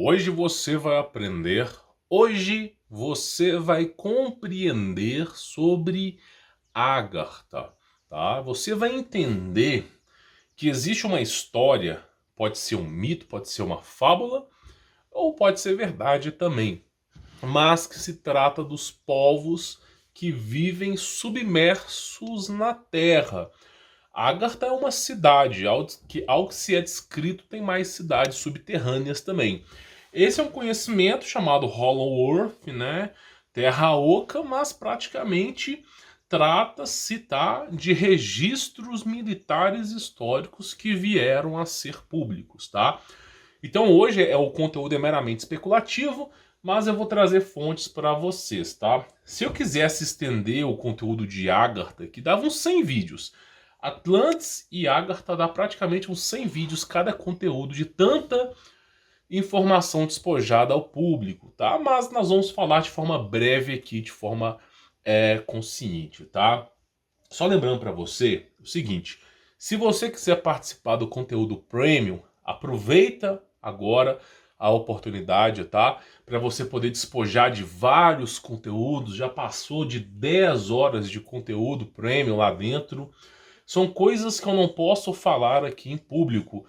Hoje você vai aprender, hoje você vai compreender sobre Agartha, tá? Você vai entender que existe uma história, pode ser um mito, pode ser uma fábula, ou pode ser verdade também, mas que se trata dos povos que vivem submersos na terra. Agartha é uma cidade, ao que se é descrito, tem mais cidades subterrâneas também. Esse é um conhecimento chamado Hollow Earth, né? Terra Oca, mas praticamente trata-se, tá, de registros militares históricos que vieram a ser públicos, tá? Então hoje o conteúdo é meramente especulativo, mas eu vou trazer fontes para vocês, tá? Se eu quisesse estender o conteúdo de Agartha, que dava uns 100 vídeos, Atlantis e Agartha dá praticamente uns 100 vídeos cada conteúdo de tanta informação despojada ao público, tá? Mas nós vamos falar de forma breve aqui, de forma consciente, tá? Só lembrando para você o seguinte, se você quiser participar do conteúdo premium, aproveita agora a oportunidade, tá? Para você poder despojar de vários conteúdos, já passou de 10 horas de conteúdo premium lá dentro. São coisas que eu não posso falar aqui em público.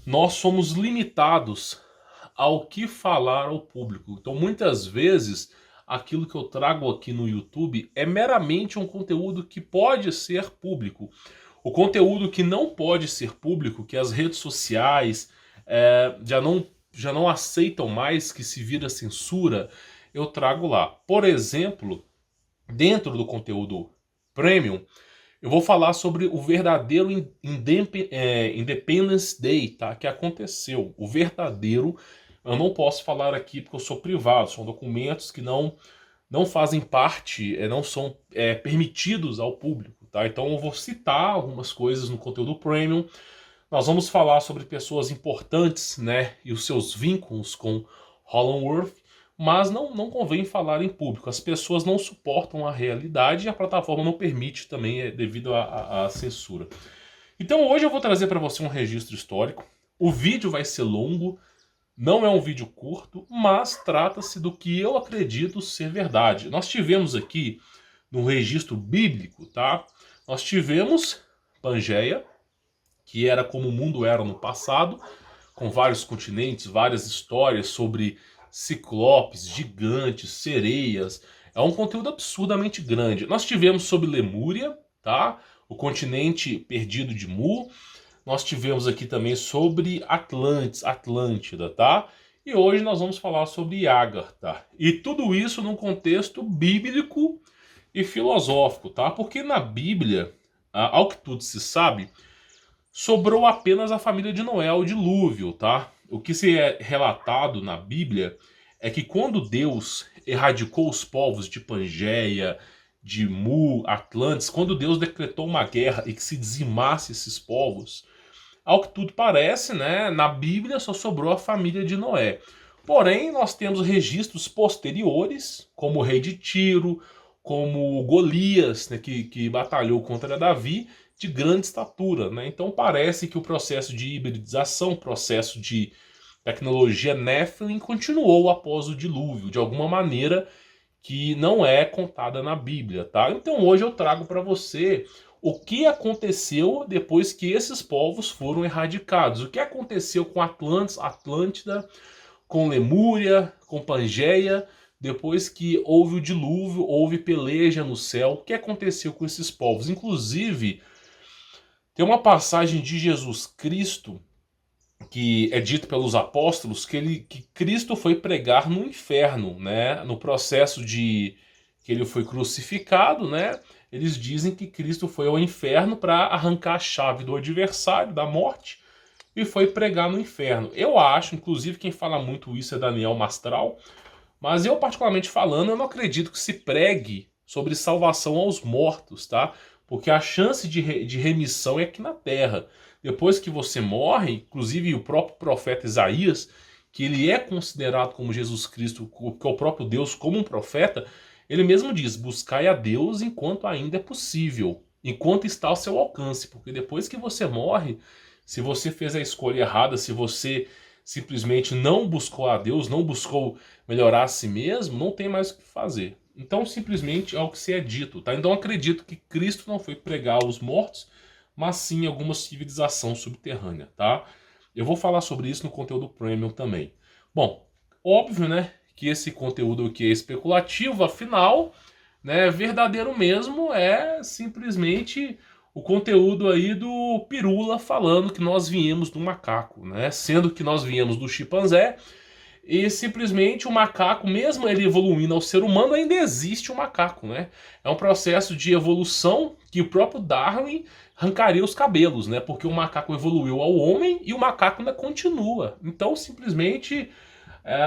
Nós somos limitados ao que falar ao público. Então, muitas vezes, aquilo que eu trago aqui no YouTube é meramente um conteúdo que pode ser público. O conteúdo que não pode ser público, que as redes sociais já não aceitam mais, que se vira censura, eu trago lá. Por exemplo, dentro do conteúdo premium, eu vou falar sobre o verdadeiro Independence Day, tá? Que aconteceu. O verdadeiro, eu não posso falar aqui porque eu sou privado, são documentos que não fazem parte, não são permitidos ao público, tá? Então eu vou citar algumas coisas no conteúdo premium. Nós vamos falar sobre pessoas importantes, né? E os seus vínculos com Hollow Earth, mas não convém falar em público. As pessoas não suportam a realidade e a plataforma não permite também, devido à censura. Então hoje eu vou trazer para você um registro histórico. O vídeo vai ser longo, não é um vídeo curto, mas trata-se do que eu acredito ser verdade. Nós tivemos aqui, no registro bíblico, tá? Nós tivemos Pangeia, que era como o mundo era no passado, com vários continentes, várias histórias sobre ciclopes, gigantes, sereias. É um conteúdo absurdamente grande. Nós tivemos sobre Lemúria, tá? O continente perdido de Mu. Nós tivemos aqui também sobre Atlantis, Atlântida, tá? E hoje nós vamos falar sobre Agartha. E tudo isso num contexto bíblico e filosófico, tá? Porque na Bíblia, ao que tudo se sabe, sobrou apenas a família de Noé, o dilúvio, tá? O que se é relatado na Bíblia é que quando Deus erradicou os povos de Pangeia, de Mu, Atlantis, quando Deus decretou uma guerra e que se dizimasse esses povos, ao que tudo parece, né, na Bíblia só sobrou a família de Noé. Porém, nós temos registros posteriores, como o rei de Tiro, como Golias, né, que batalhou contra Davi, de grande estatura, né? Então parece que o processo de hibridização, o processo de tecnologia Nephilim continuou após o dilúvio, de alguma maneira que não é contada na Bíblia, tá? Então hoje eu trago para você o que aconteceu depois que esses povos foram erradicados. O que aconteceu com Atlantis, Atlântida, com Lemúria, com Pangeia, depois que houve o dilúvio, houve peleja no céu. O que aconteceu com esses povos? Inclusive, tem uma passagem de Jesus Cristo que é dito pelos apóstolos que Cristo foi pregar no inferno, né? No processo de que ele foi crucificado, né? Eles dizem que Cristo foi ao inferno para arrancar a chave do adversário, da morte, e foi pregar no inferno. Eu acho, inclusive quem fala muito isso é Daniel Mastral, mas eu particularmente falando, eu não acredito que se pregue sobre salvação aos mortos, tá? Porque a chance de remissão é aqui na terra. Depois que você morre, inclusive o próprio profeta Isaías, que ele é considerado como Jesus Cristo, que é o próprio Deus, como um profeta, ele mesmo diz, buscai a Deus enquanto ainda é possível, enquanto está ao seu alcance, porque depois que você morre, se você fez a escolha errada, se você simplesmente não buscou a Deus, não buscou melhorar a si mesmo, não tem mais o que fazer. Então, simplesmente é o que se é dito, tá? Então, acredito que Cristo não foi pregar aos mortos, mas sim alguma civilização subterrânea, tá? Eu vou falar sobre isso no conteúdo premium também. Bom, óbvio, né, que esse conteúdo aqui é especulativo, afinal, né, verdadeiro mesmo é simplesmente o conteúdo aí do Pirula falando que nós viemos do macaco, né? Sendo que nós viemos do chimpanzé e simplesmente o macaco, mesmo ele evoluindo ao ser humano, ainda existe o macaco, né? É um processo de evolução que o próprio Darwin arrancaria os cabelos, né? Porque o macaco evoluiu ao homem e o macaco ainda continua. Então, simplesmente,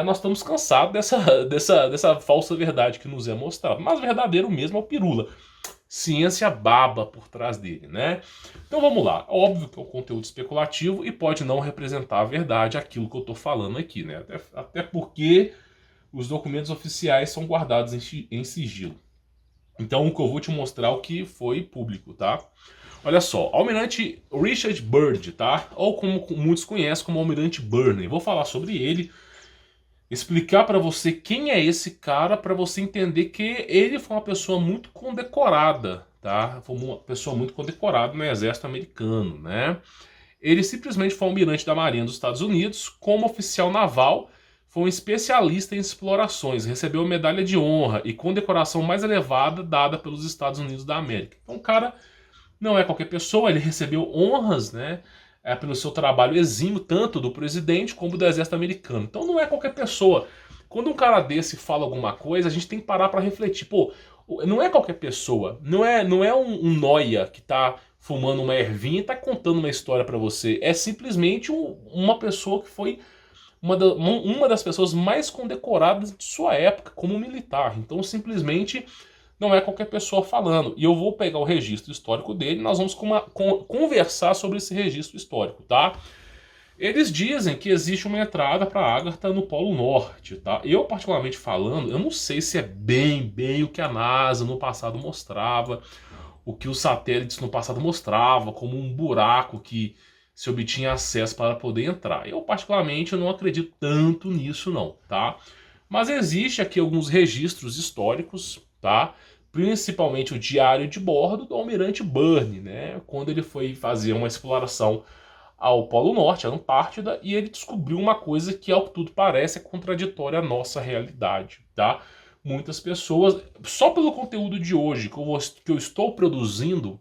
nós estamos cansados dessa falsa verdade que nos é mostrada. Mas o verdadeiro mesmo é o Pirula. Ciência baba por trás dele, né? Então vamos lá. Óbvio que é um conteúdo especulativo e pode não representar a verdade, aquilo que eu estou falando aqui, né? Até porque os documentos oficiais são guardados em sigilo. Então o que eu vou te mostrar é o que foi público, tá? Olha só, Almirante Richard Byrd, tá? Ou como muitos conhecem como Almirante Burney. Vou falar sobre ele, explicar para você quem é esse cara, para você entender que ele foi uma pessoa muito condecorada, tá? Foi uma pessoa muito condecorada no exército americano, né? Ele simplesmente foi um almirante da Marinha dos Estados Unidos, como oficial naval, foi um especialista em explorações, recebeu a medalha de honra e condecoração mais elevada dada pelos Estados Unidos da América. Então o cara não é qualquer pessoa, ele recebeu honras, né? Pelo seu trabalho exímio, tanto do presidente como do exército americano. Então não é qualquer pessoa. Quando um cara desse fala alguma coisa, a gente tem que parar para refletir. Pô, não é qualquer pessoa. Não é um noia que tá fumando uma ervinha e tá contando uma história para você. É simplesmente uma pessoa que foi uma das pessoas mais condecoradas de sua época como militar. Então simplesmente não é qualquer pessoa falando. E eu vou pegar o registro histórico dele e nós vamos conversar sobre esse registro histórico, tá? Eles dizem que existe uma entrada para Agartha no Polo Norte, tá? Eu, particularmente falando, eu não sei se é bem o que a NASA no passado mostrava, o que os satélites no passado mostravam, como um buraco que se obtinha acesso para poder entrar. Eu, particularmente, não acredito tanto nisso, não, tá? Mas existe aqui alguns registros históricos, tá? Principalmente o diário de bordo do Almirante Byrd, né? Quando ele foi fazer uma exploração ao Polo Norte, a Antártida, e ele descobriu uma coisa que, ao que tudo parece, é contraditória à nossa realidade, tá? Muitas pessoas, só pelo conteúdo de hoje que eu estou produzindo,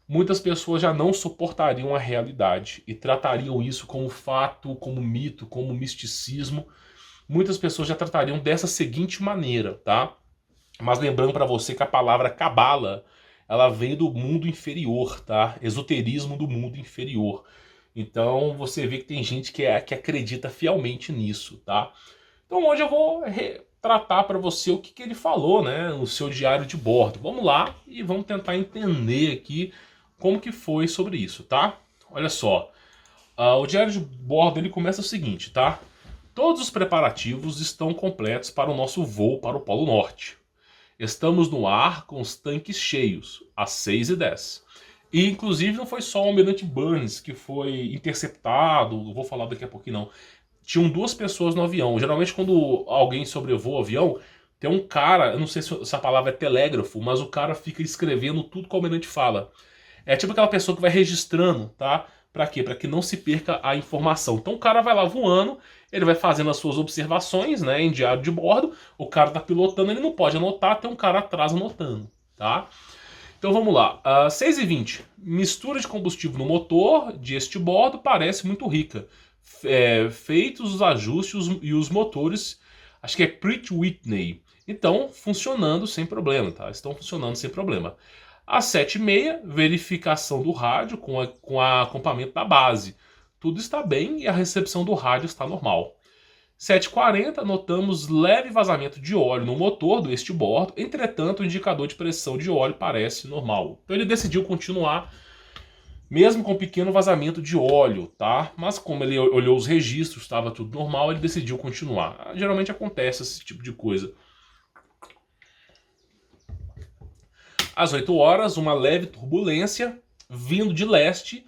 muitas pessoas já não suportariam a realidade e tratariam isso como fato, como mito, como misticismo. Muitas pessoas já tratariam dessa seguinte maneira, tá? Mas lembrando para você que a palavra cabala, ela vem do mundo inferior, tá? Esoterismo do mundo inferior. Então você vê que tem gente que acredita fielmente nisso, tá? Então hoje eu vou tratar para você o que ele falou, né, no seu diário de bordo. Vamos lá e vamos tentar entender aqui como que foi sobre isso, tá? Olha só, o diário de bordo ele começa o seguinte, tá? Todos os preparativos estão completos para o nosso voo para o Polo Norte. Estamos no ar com os tanques cheios, às 6h10. E inclusive não foi só o Almirante Burns que foi interceptado, vou falar daqui a pouquinho não. Tinham duas pessoas no avião. Geralmente quando alguém sobrevoa o avião, tem um cara, eu não sei se essa palavra é telégrafo, mas o cara fica escrevendo tudo que o almirante fala. É tipo aquela pessoa que vai registrando, tá? Pra quê? Pra que não se perca a informação. Então o cara vai lá voando, ele vai fazendo as suas observações, né, em diário de bordo, o cara tá pilotando, ele não pode anotar, tem um cara atrás anotando, tá? Então vamos lá, 6h20, mistura de combustível no motor de este bordo parece muito rica. Feitos os ajustes e os motores, acho que é Pratt Whitney, então funcionando sem problema, tá? Estão funcionando sem problema. Às 7h30, verificação do rádio com acompanhamento da base. Tudo está bem e a recepção do rádio está normal. 7h40, notamos leve vazamento de óleo no motor do este bordo, entretanto o indicador de pressão de óleo parece normal. Então ele decidiu continuar, mesmo com um pequeno vazamento de óleo, tá? Mas como ele olhou os registros, estava tudo normal, ele decidiu continuar. Geralmente acontece esse tipo de coisa. Às 8h, uma leve turbulência vindo de leste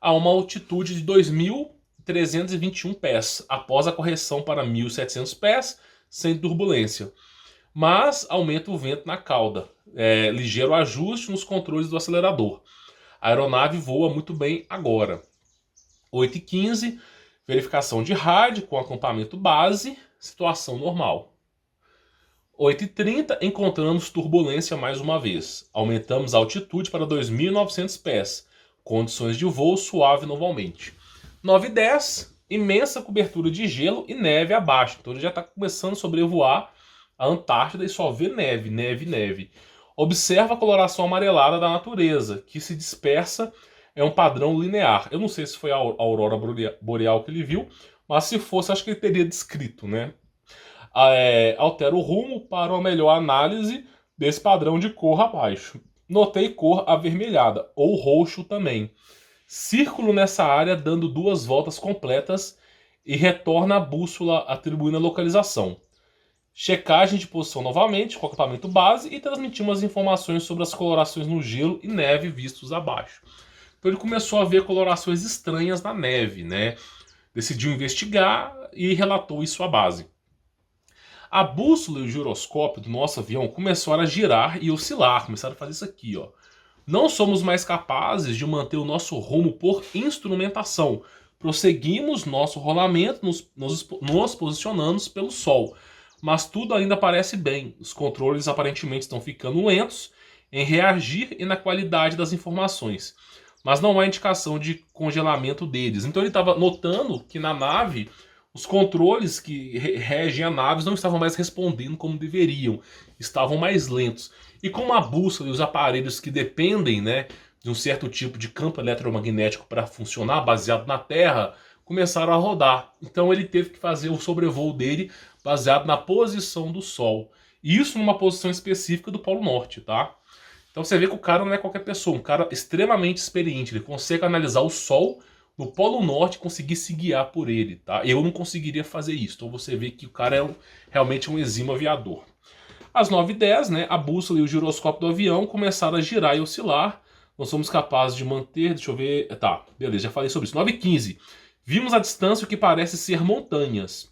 a uma altitude de 2.000 1.321 pés, após a correção para 1.700 pés, sem turbulência. Mas aumenta o vento na cauda, ligeiro ajuste nos controles do acelerador. A aeronave voa muito bem agora. 8h15, verificação de rádio com acampamento base, situação normal. 8h30, encontramos turbulência mais uma vez. Aumentamos a altitude para 2.900 pés. Condições de voo suave novamente. 9h10, imensa cobertura de gelo e neve abaixo. Então ele já está começando a sobrevoar a Antártida e só vê neve, neve, neve. Observa a coloração amarelada da natureza, que se dispersa, é um padrão linear. Eu não sei se foi a aurora boreal que ele viu, mas se fosse, acho que ele teria descrito, né? Altera o rumo para uma melhor análise desse padrão de cor abaixo. Notei cor avermelhada, ou roxo também. Círculo nessa área dando 2 voltas completas e retorna a bússola atribuindo a localização. Checagem de posição novamente com o acampamento base e transmitimos as informações sobre as colorações no gelo e neve vistos abaixo. Então ele começou a ver colorações estranhas na neve, né? Decidiu investigar e relatou isso à base. A bússola e o giroscópio do nosso avião começaram a girar e oscilar, começaram a fazer isso aqui, ó. Não somos mais capazes de manter o nosso rumo por instrumentação. Prosseguimos nosso rolamento, nos posicionamos pelo Sol. Mas tudo ainda parece bem. Os controles aparentemente estão ficando lentos em reagir e na qualidade das informações. Mas não há indicação de congelamento deles. Então ele estava notando que na nave os controles que regem a nave não estavam mais respondendo como deveriam. Estavam mais lentos. E como a bússola e os aparelhos que dependem, né, de um certo tipo de campo eletromagnético para funcionar, baseado na Terra, começaram a rodar. Então ele teve que fazer o sobrevoo dele baseado na posição do Sol. Isso numa posição específica do Polo Norte, tá? Então você vê que o cara não é qualquer pessoa, um cara extremamente experiente. Ele consegue analisar o Sol no Polo Norte e conseguir se guiar por ele, tá? Eu não conseguiria fazer isso. Então você vê que o cara é realmente um exímio aviador. Às 9h10, né, a bússola e o giroscópio do avião começaram a girar e oscilar. Nós somos capazes de manter... Deixa eu ver... Tá, beleza, já falei sobre isso. 9h15. Vimos à distância o que parece ser montanhas.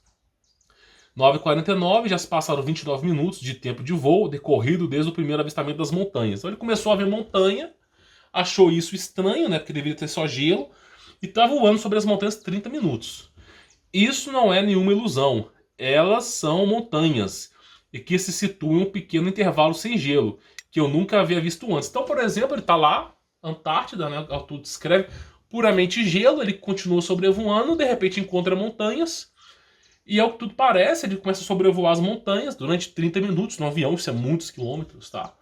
9h49, já se passaram 29 minutos de tempo de voo, decorrido desde o primeiro avistamento das montanhas. Então ele começou a ver montanha, achou isso estranho, né, porque deveria ter só gelo, e está voando sobre as montanhas 30 minutos. Isso não é nenhuma ilusão. Elas são montanhas, e que se situam em um pequeno intervalo sem gelo, que eu nunca havia visto antes. Então, por exemplo, ele está lá, Antártida, né, tudo descreve, puramente gelo, ele continua sobrevoando, de repente encontra montanhas, e ao que tudo parece, ele começa a sobrevoar as montanhas durante 30 minutos no avião, isso é muitos quilômetros, tá?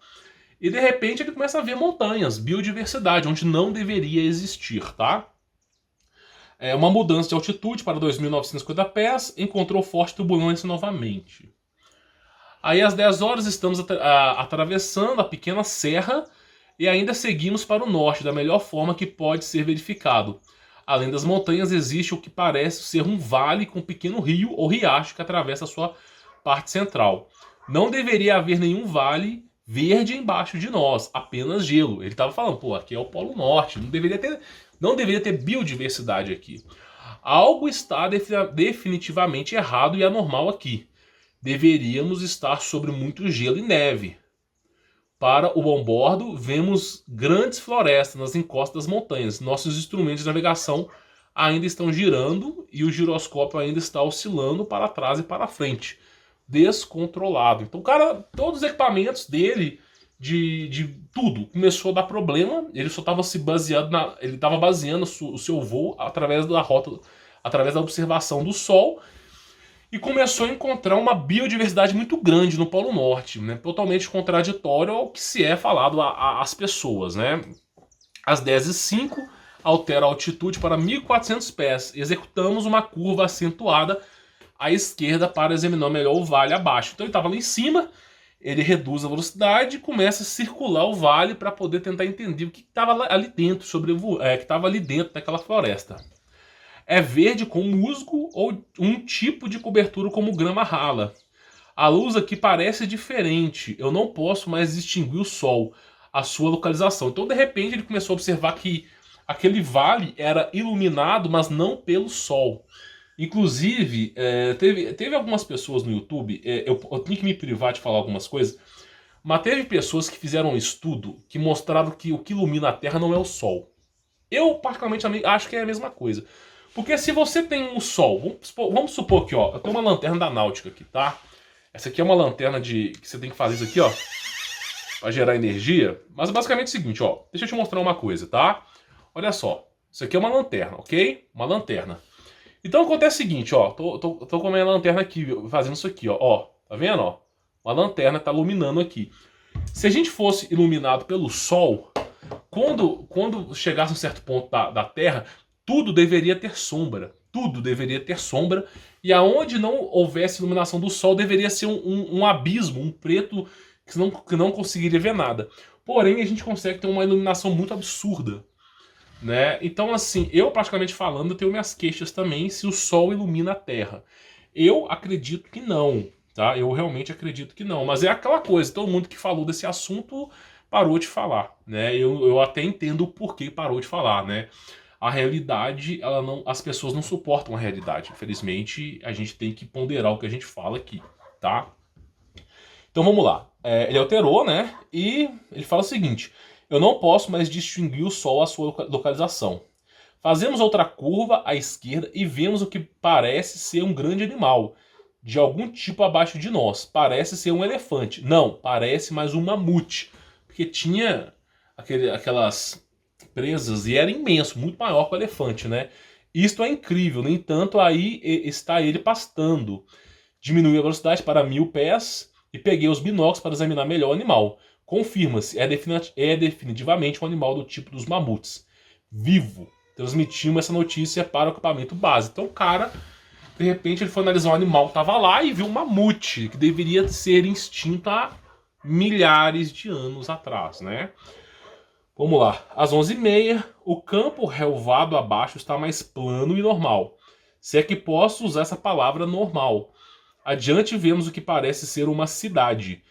E de repente ele começa a ver montanhas, biodiversidade, onde não deveria existir, tá? Uma mudança de altitude para 2.950 pés, encontrou forte turbulência novamente. Aí às 10 horas estamos atravessando a pequena serra e ainda seguimos para o norte, da melhor forma que pode ser verificado. Além das montanhas, existe o que parece ser um vale com um pequeno rio ou riacho que atravessa a sua parte central. Não deveria haver nenhum vale verde embaixo de nós, apenas gelo. Ele estava falando, pô, aqui é o Polo Norte, não deveria ter biodiversidade aqui. Algo está definitivamente errado e anormal aqui. Deveríamos estar sobre muito gelo e neve. Para o onbordo, vemos grandes florestas nas encostas das montanhas. Nossos instrumentos de navegação ainda estão girando e o giroscópio ainda está oscilando para trás e para frente. Descontrolado. Então, cara, todos os equipamentos dele, de tudo, começou a dar problema. Ele só estava se baseando ele estava baseando o seu voo através da rota, através da observação do Sol. E começou a encontrar uma biodiversidade muito grande no Polo Norte, né? Totalmente contraditório ao que se é falado às pessoas, né? Às 10h05, altera a altitude para 1.400 pés. Executamos uma curva acentuada à esquerda para examinar melhor o vale abaixo. Então ele estava lá em cima, ele reduz a velocidade e começa a circular o vale para poder tentar entender o que estava ali dentro, que estava ali dentro daquela floresta. É verde com musgo ou um tipo de cobertura como grama rala. A luz aqui parece diferente. Eu não posso mais distinguir o Sol, a sua localização. Então, de repente, ele começou a observar que aquele vale era iluminado, mas não pelo sol. Inclusive, teve algumas pessoas no YouTube, eu tenho que me privar de falar algumas coisas, mas teve pessoas que fizeram um estudo que mostraram que o que ilumina a Terra não é o Sol. Eu, particularmente, acho que é a mesma coisa. Porque se você tem um Sol, vamos supor que, ó, eu tenho uma lanterna da Náutica aqui, tá? Essa aqui é uma lanterna que você tem que fazer isso aqui, ó, pra gerar energia. Mas basicamente é o seguinte, ó, deixa eu te mostrar uma coisa, tá? Olha só, isso aqui é uma lanterna, ok? Uma lanterna. Então acontece o seguinte, ó, tô com a minha lanterna aqui, fazendo isso aqui, ó, tá vendo, ó? Uma lanterna tá iluminando aqui. Se a gente fosse iluminado pelo Sol, quando chegasse a um certo ponto da Terra, tudo deveria ter sombra. Tudo deveria ter sombra. E aonde não houvesse iluminação do Sol, deveria ser um abismo, um preto que não conseguiria ver nada. Porém, a gente consegue ter uma iluminação muito absurda, né? Então, assim, eu praticamente falando, tenho minhas queixas também se o Sol ilumina a Terra. Eu acredito que não, tá? Eu realmente acredito que não. Mas é aquela coisa, todo mundo que falou desse assunto parou de falar, né? Eu até entendo o porquê parou de falar, né? A realidade, as pessoas não suportam a realidade. Infelizmente, a gente tem que ponderar o que a gente fala aqui, tá? Então vamos lá. Ele alterou, né? E ele fala o seguinte: eu não posso mais distinguir o Sol à sua localização. Fazemos outra curva à esquerda e vemos o que parece ser um grande animal, de algum tipo abaixo de nós. Parece ser um elefante. Não, parece mais um mamute. Porque tinha aquelas presas e era imenso, muito maior que o elefante, né? Isto é incrível. No entanto, aí está ele pastando. Diminui a velocidade para 1000 pés e peguei os binóculos para examinar melhor o animal. Confirma-se, é definitivamente um animal do tipo dos mamutes. Vivo. Transmitimos essa notícia para o equipamento base. Então o cara, de repente, ele foi analisar um animal que estava lá e viu um mamute, que deveria ser extinto há milhares de anos atrás, né? Vamos lá. Às 11h30, o campo relvado abaixo está mais plano e normal. Se é que posso usar essa palavra normal. Adiante vemos o que parece ser uma cidade.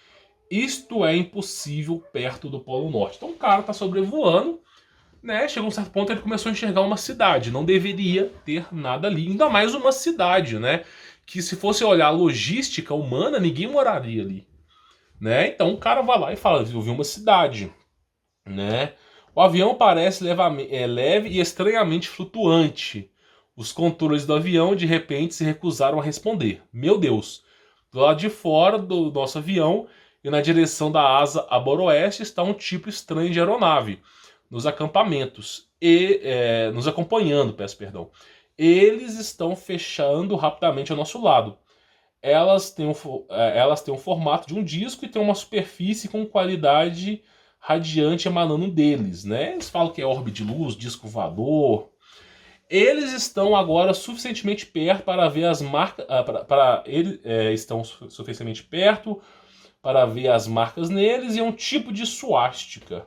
Isto é impossível perto do Polo Norte. Então o cara está sobrevoando, né? Chegou a um certo ponto ele começou a enxergar uma cidade. Não deveria ter nada ali. Ainda mais uma cidade, né? Que se fosse olhar a logística humana, ninguém moraria ali, né? Então o cara vai lá e fala, eu vi uma cidade, né? O avião parece leve e estranhamente flutuante. Os controles do avião de repente se recusaram a responder. Meu Deus! Do lado de fora do nosso avião e na direção da asa a boroeste está um tipo estranho de aeronave nos acampamentos e nos acompanhando, peço perdão. Eles estão fechando rapidamente ao nosso lado. Elas têm um formato de um disco e têm uma superfície com qualidade radiante emanando deles, né? Eles falam que é orbe de luz, disco voador. Eles estão agora suficientemente perto para ver as marcas. Estão suficientemente perto para ver as marcas neles e é um tipo de suástica,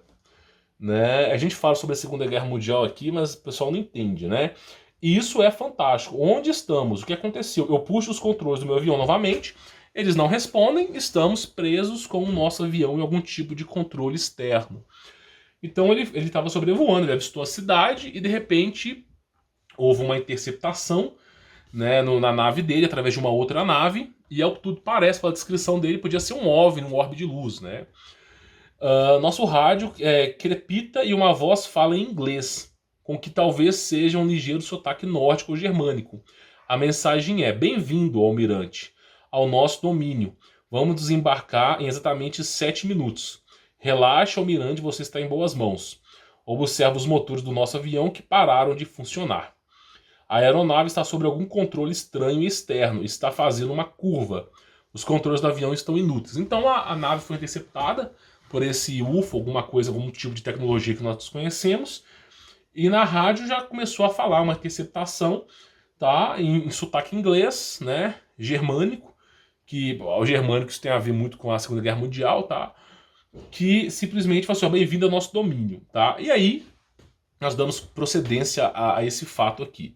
né? A gente fala sobre a Segunda Guerra Mundial aqui, mas o pessoal não entende, né? E isso é fantástico. Onde estamos? O que aconteceu? Eu puxo os controles do meu avião novamente, eles não respondem, estamos presos com o nosso avião em algum tipo de controle externo. Então ele estava sobrevoando, ele avistou a cidade e de repente houve uma interceptação, né, na nave dele através de uma outra nave e ao que tudo parece, pela descrição dele, podia ser um OVNI, um orbe de luz, né? Nosso rádio crepita e uma voz fala em inglês, com que talvez seja um ligeiro sotaque nórdico ou germânico. A mensagem é: bem-vindo, almirante, ao nosso domínio. Vamos desembarcar em exatamente 7 minutos. Relaxe, almirante, você está em boas mãos. Observe os motores do nosso avião que pararam de funcionar. A aeronave está sob algum controle estranho e externo, está fazendo uma curva. Os controles do avião estão inúteis. Então a nave foi interceptada por esse UFO, algum tipo de tecnologia que nós desconhecemos, e na rádio já começou a falar uma interceptação, tá, em sotaque inglês, né, germânico, que o germânico isso tem a ver muito com a Segunda Guerra Mundial, tá, que simplesmente fala assim, bem-vindo ao nosso domínio, tá, e aí nós damos procedência a esse fato aqui.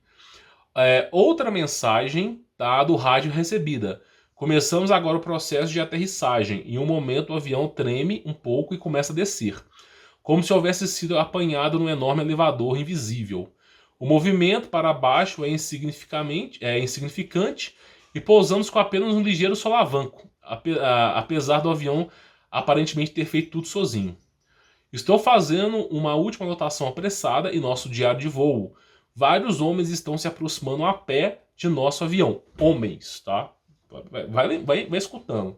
Outra mensagem, tá, do rádio recebida. Começamos agora o processo de aterrissagem. Em um momento o avião treme um pouco e começa a descer. como se houvesse sido apanhado num enorme elevador invisível. O movimento para baixo é insignificante e pousamos com apenas um ligeiro solavanco, apesar do avião aparentemente ter feito tudo sozinho. Estou fazendo uma última anotação apressada em nosso diário de voo. Vários homens estão se aproximando a pé de nosso avião. Homens, tá? Vai escutando.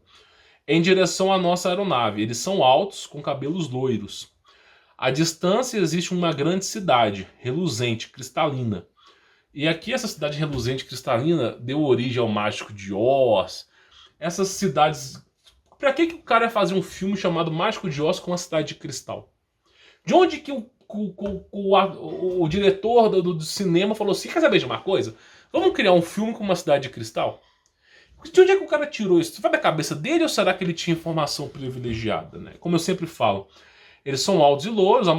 Em direção à nossa aeronave. Eles são altos, com cabelos loiros. À distância existe uma grande cidade, reluzente, cristalina. E aqui essa cidade reluzente, cristalina, deu origem ao Mágico de Oz. Essas cidades... Pra que o cara ia fazer um filme chamado Mágico de Oz com a Cidade de Cristal? De onde que o diretor do cinema falou assim, quer saber de uma coisa? Vamos criar um filme com uma Cidade de Cristal? De onde é que o cara tirou isso? Foi da cabeça dele ou será que ele tinha informação privilegiada? Né? Como eu sempre falo, eles são altos e louros, à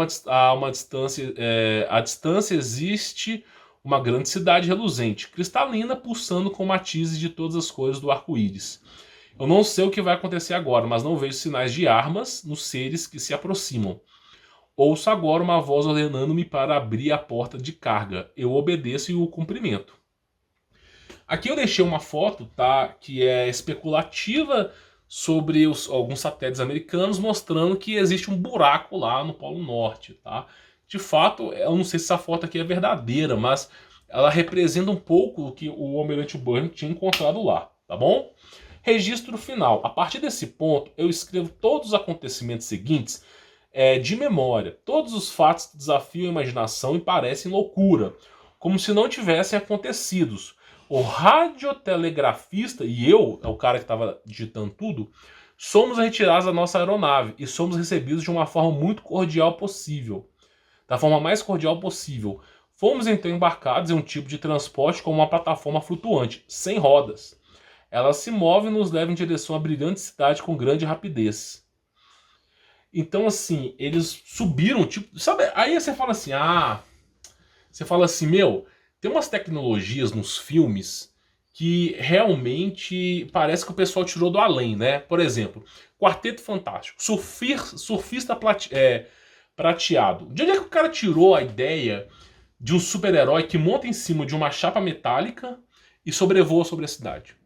distância existe uma grande cidade reluzente, cristalina, pulsando com matizes de todas as cores do arco-íris. Eu não sei o que vai acontecer agora, mas não vejo sinais de armas nos seres que se aproximam. Ouço agora uma voz ordenando-me para abrir a porta de carga. Eu obedeço e o cumprimento. Aqui eu deixei uma foto, tá, que é especulativa sobre alguns satélites americanos, mostrando que existe um buraco lá no Polo Norte, tá? De fato, eu não sei se essa foto aqui é verdadeira, mas ela representa um pouco o que o almirante Byrne tinha encontrado lá, tá bom? Registro final. A partir desse ponto, eu escrevo todos os acontecimentos seguintes de memória. Todos os fatos desafiam a imaginação e parecem loucura, como se não tivessem acontecido. O radiotelegrafista e eu, é o cara que estava digitando tudo, somos retirados da nossa aeronave e somos recebidos de uma forma muito cordial possível. Da forma mais cordial possível. Fomos então embarcados em um tipo de transporte como uma plataforma flutuante, sem rodas. Ela se move e nos leva em direção à brilhante cidade com grande rapidez. Então, assim, eles subiram, tipo, sabe? Aí você fala assim, meu, tem umas tecnologias nos filmes que realmente parece que o pessoal tirou do além, né? Por exemplo, Quarteto Fantástico, surfista prateado. De onde é que o cara tirou a ideia de um super-herói que monta em cima de uma chapa metálica e sobrevoa sobre a cidade?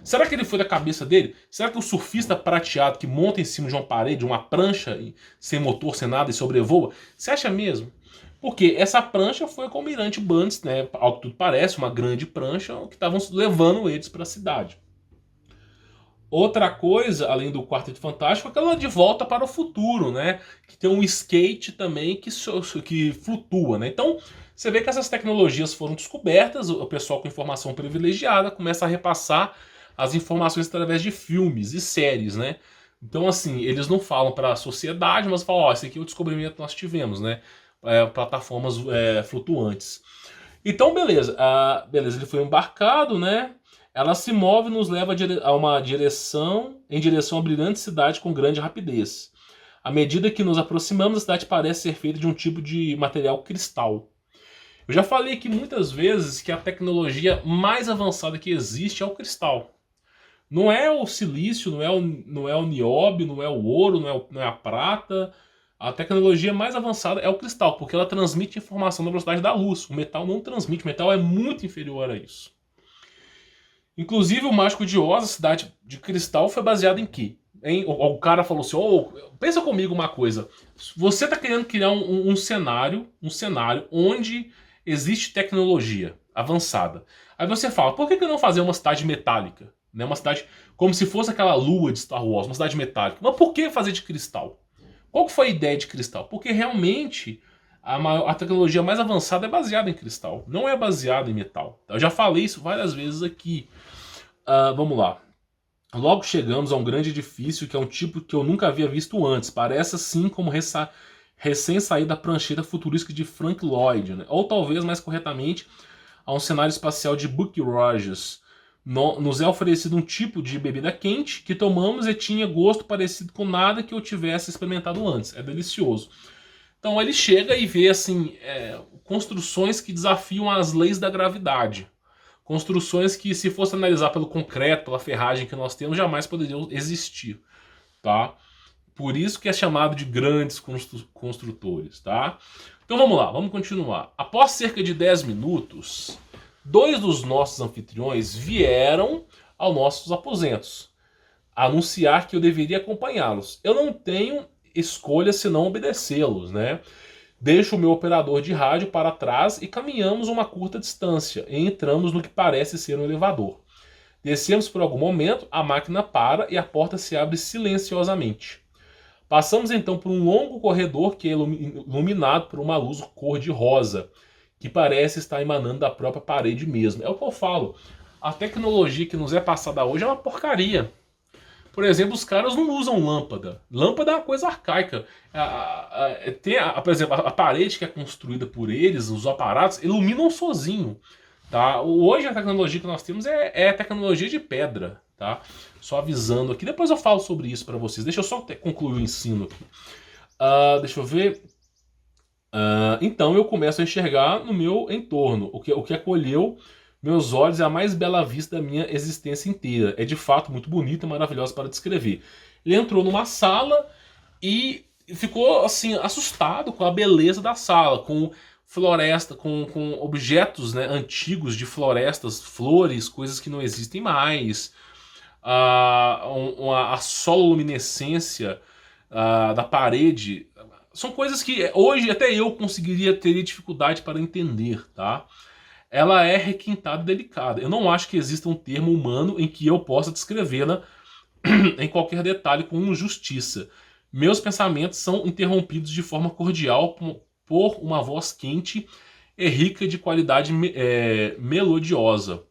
Será que ele foi da cabeça dele? Será que o surfista prateado que monta em cima de uma parede, uma prancha, sem motor, sem nada e sobrevoa? Você acha mesmo? Porque essa prancha foi com o almirante Burns, né? Ao que tudo parece, uma grande prancha que estavam levando eles para a cidade. Outra coisa, além do Quarteto Fantástico, é aquela de Volta para o Futuro, né? Que tem um skate também que flutua, né? Então, você vê que essas tecnologias foram descobertas, o pessoal com informação privilegiada começa a repassar as informações através de filmes e séries, né? Então, assim, eles não falam para a sociedade, mas falam, ó, esse aqui é o descobrimento que nós tivemos, né? Plataformas flutuantes. Então, beleza. Beleza, ele foi embarcado, né? Ela se move e nos leva em direção à brilhante cidade com grande rapidez. À medida que nos aproximamos, a cidade parece ser feita de um tipo de material cristal. Eu já falei aqui muitas vezes que a tecnologia mais avançada que existe é o cristal. Não é o silício, não é o nióbio, não é o ouro, não é a prata. A tecnologia mais avançada é o cristal, porque ela transmite informação na velocidade da luz. O metal não transmite, o metal é muito inferior a isso. Inclusive o Mágico de Oz, a Cidade de Cristal, foi baseado em quê? O cara falou assim, pensa comigo uma coisa. Você está querendo criar um cenário onde existe tecnologia avançada. Aí você fala, por que não fazer uma cidade metálica? Né? Uma cidade como se fosse aquela lua de Star Wars, uma cidade metálica. Mas por que fazer de cristal? Qual que foi a ideia de cristal? Porque realmente a tecnologia mais avançada é baseada em cristal, não é baseada em metal. Eu já falei isso várias vezes aqui. Vamos lá. Logo chegamos a um grande edifício que é um tipo que eu nunca havia visto antes. Parece assim como recém-saída da prancheta futurística de Frank Lloyd, né? Ou talvez mais corretamente a um cenário espacial de Buck Rogers. Nos é oferecido um tipo de bebida quente que tomamos e tinha gosto parecido com nada que eu tivesse experimentado antes. É delicioso. Então ele chega e vê assim, construções que desafiam as leis da gravidade. Construções que, se fosse analisar pelo concreto, pela ferragem que nós temos, jamais poderiam existir. Tá? Por isso que é chamado de grandes construtores, tá? Então vamos lá, vamos continuar. Após cerca de 10 minutos, 2 dos nossos anfitriões vieram aos nossos aposentos, anunciar que eu deveria acompanhá-los. Eu não tenho escolha senão obedecê-los, né? Deixo o meu operador de rádio para trás e caminhamos uma curta distância e entramos no que parece ser um elevador. Descemos por algum momento, a máquina para e a porta se abre silenciosamente. Passamos então por um longo corredor que é iluminado por uma luz cor-de-rosa, que parece estar emanando da própria parede mesmo. É o que eu falo. A tecnologia que nos é passada hoje é uma porcaria. Por exemplo, os caras não usam lâmpada. Lâmpada é uma coisa arcaica. Por exemplo, a parede que é construída por eles, os aparatos, iluminam sozinho. Tá? Hoje a tecnologia que nós temos é tecnologia de pedra. Tá? Só avisando aqui. Depois eu falo sobre isso para vocês. Deixa eu só concluir o ensino aqui. Deixa eu ver. Então eu começo a enxergar no meu entorno. O que acolheu meus olhos é a mais bela vista da minha existência inteira. É de fato muito bonita e maravilhosa para descrever. Ele entrou numa sala e ficou assim assustado com a beleza da sala, com floresta, com objetos, né, antigos de florestas, flores, coisas que não existem mais, a sololuminescência da parede. São coisas que hoje até eu teria dificuldade para entender, tá? Ela é requintada e delicada. Eu não acho que exista um termo humano em que eu possa descrevê-la em qualquer detalhe com justiça. Meus pensamentos são interrompidos de forma cordial por uma voz quente e rica de qualidade melodiosa.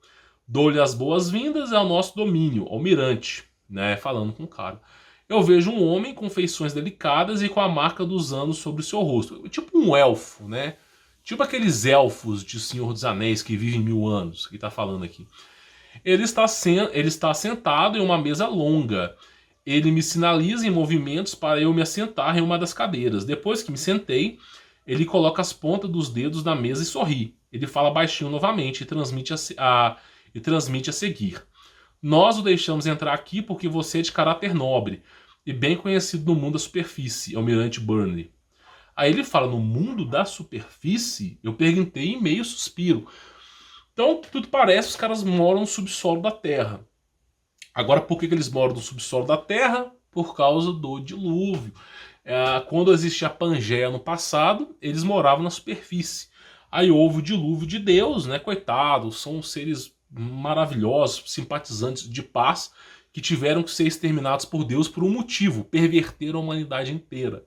Dou-lhe as boas-vindas ao nosso domínio, almirante, né, falando com o cara. Eu vejo um homem com feições delicadas e com a marca dos anos sobre o seu rosto. Tipo um elfo, né? Tipo aqueles elfos de Senhor dos Anéis que vivem 1000 anos, que está falando aqui. Ele está sentado em uma mesa longa. Ele me sinaliza em movimentos para eu me assentar em uma das cadeiras. Depois que me sentei, ele coloca as pontas dos dedos na mesa e sorri. Ele fala baixinho novamente e transmite a seguir. Nós o deixamos entrar aqui porque você é de caráter nobre e bem conhecido no mundo da superfície, Almirante Burnley. Aí ele fala, no mundo da superfície? Eu perguntei em meio suspiro. Então, tudo parece, os caras moram no subsolo da Terra. Agora, por que eles moram no subsolo da Terra? Por causa do dilúvio. Quando existia a Pangeia no passado, eles moravam na superfície. Aí houve o dilúvio de Deus, né? Coitados, são seres maravilhosos, simpatizantes de paz, que tiveram que ser exterminados por Deus por um motivo, perverter a humanidade inteira.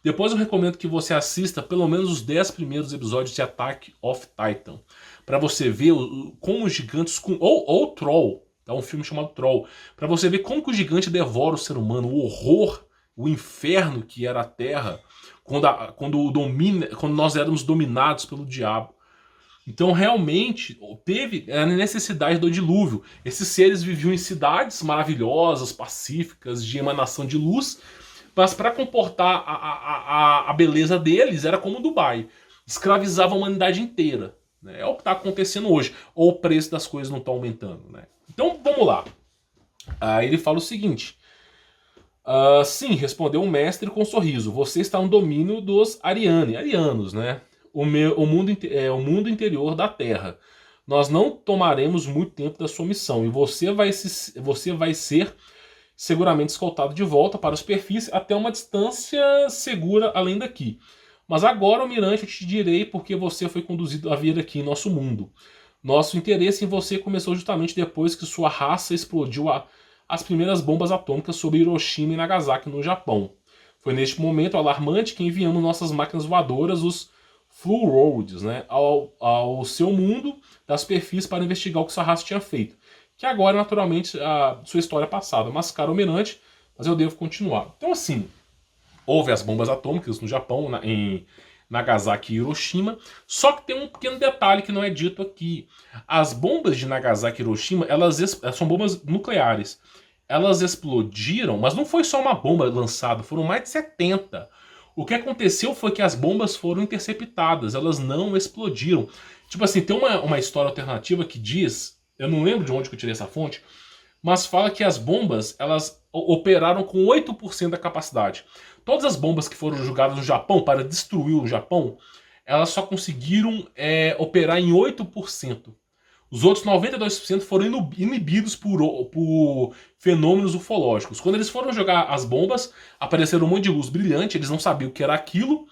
Depois eu recomendo que você assista pelo menos os 10 primeiros episódios de Attack of Titan, para você ver como os gigantes, ou Troll, é um filme chamado Troll, para você ver como que o gigante devora o ser humano, o horror, o inferno que era a Terra, quando nós éramos dominados pelo diabo. Então realmente teve a necessidade do dilúvio. Esses seres viviam em cidades maravilhosas, pacíficas, de emanação de luz, mas para comportar a beleza deles era como Dubai. Escravizava a humanidade inteira. Né? É o que está acontecendo hoje. Ou o preço das coisas não está aumentando. Né? Então vamos lá. Aí ele fala o seguinte. Sim, respondeu o mestre com um sorriso. Você está no domínio dos arianos, né? O mundo interior da Terra. Nós não tomaremos muito tempo da sua missão. E você vai ser seguramente escoltado de volta para a superfície até uma distância segura além daqui. Mas agora, almirante, eu te direi porque você foi conduzido a vir aqui em nosso mundo. Nosso interesse em você começou justamente depois que sua raça explodiu as primeiras bombas atômicas sobre Hiroshima e Nagasaki no Japão. Foi neste momento alarmante que enviamos nossas máquinas voadoras, os Flu Roads, né, ao seu mundo da superfície para investigar o que sua raça tinha feito. Que agora, naturalmente, a sua história passada. Mas, caro almirante, mas eu devo continuar. Então, assim, houve as bombas atômicas no Japão, em Nagasaki e Hiroshima. Só que tem um pequeno detalhe que não é dito aqui. As bombas de Nagasaki e Hiroshima, elas são bombas nucleares. Elas explodiram, mas não foi só uma bomba lançada, foram mais de 70. O que aconteceu foi que as bombas foram interceptadas, elas não explodiram. Tipo assim, tem uma história alternativa que diz, eu não lembro de onde que eu tirei essa fonte, mas fala que as bombas, elas operaram com 8% da capacidade. Todas as bombas que foram jogadas no Japão para destruir o Japão, elas só conseguiram operar em 8%. Os outros 92% foram inibidos por fenômenos ufológicos. Quando eles foram jogar as bombas, apareceram um monte de luz brilhante, eles não sabiam o que era aquilo,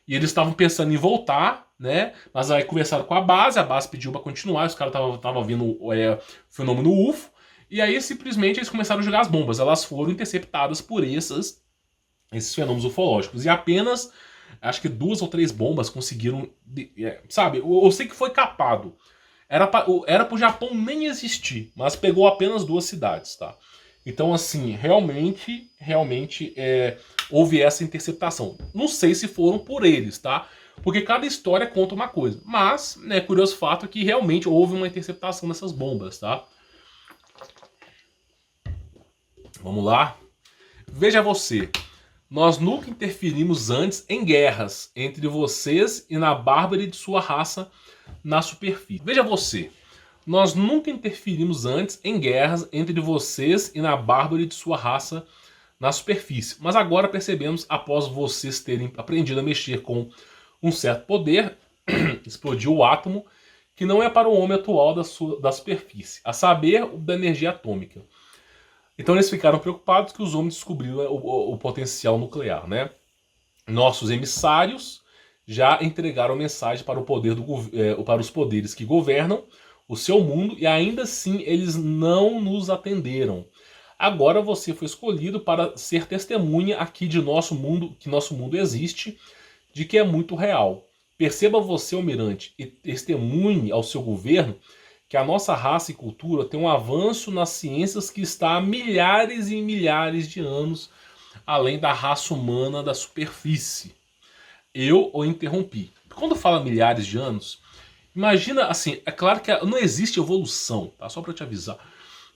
e eles estavam pensando em voltar, né? Mas aí conversaram com a base pediu para continuar, os caras estavam vendo o fenômeno UFO, e aí simplesmente eles começaram a jogar as bombas. Elas foram interceptadas por esses fenômenos ufológicos. E apenas, acho que 2 ou 3 bombas conseguiram, sabe? Eu sei que foi capado. Era pro Japão nem existir, mas pegou apenas 2 cidades, tá? Então, assim, realmente houve essa interceptação. Não sei se foram por eles, tá? Porque cada história conta uma coisa. Mas, né, curioso fato é que realmente houve uma interceptação dessas bombas, tá? Vamos lá? Veja você. Nós nunca interferimos antes em guerras entre vocês e na bárbara de sua raça na superfície. Veja você, nós nunca interferimos antes em guerras entre vocês e na bárbara de sua raça na superfície. Mas agora percebemos, após vocês terem aprendido a mexer com um certo poder, explodiu o átomo, que não é para o homem atual da superfície, a saber, o da energia atômica. Então eles ficaram preocupados que os homens descobriram o potencial nuclear, né? Nossos emissários já entregaram mensagem para para os poderes que governam o seu mundo e ainda assim eles não nos atenderam. Agora você foi escolhido para ser testemunha aqui de nosso mundo, que nosso mundo existe, de que é muito real. Perceba você, almirante, e testemunhe ao seu governo que a nossa raça e cultura tem um avanço nas ciências que está há milhares e milhares de anos além da raça humana da superfície. Eu o interrompi. Quando fala milhares de anos, imagina assim, é claro que não existe evolução, tá? Só para te avisar.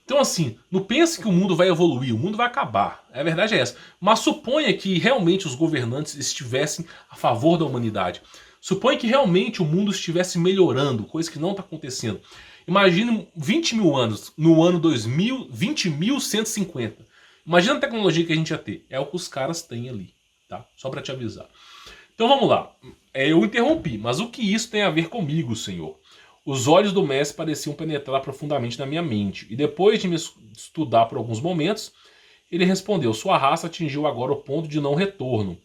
Então assim, não pense que o mundo vai evoluir, o mundo vai acabar. A verdade é essa. Mas suponha que realmente os governantes estivessem a favor da humanidade. Suponha que realmente o mundo estivesse melhorando, coisa que não está acontecendo. Imagine 20 mil anos, no ano 2000, 20.150. Imagina a tecnologia que a gente ia ter. É o que os caras têm ali, tá? Só para te avisar. Então vamos lá. Eu interrompi, mas o que isso tem a ver comigo, senhor? Os olhos do mestre pareciam penetrar profundamente na minha mente, e depois de me estudar por alguns momentos, ele respondeu: sua raça atingiu agora o ponto de não retorno,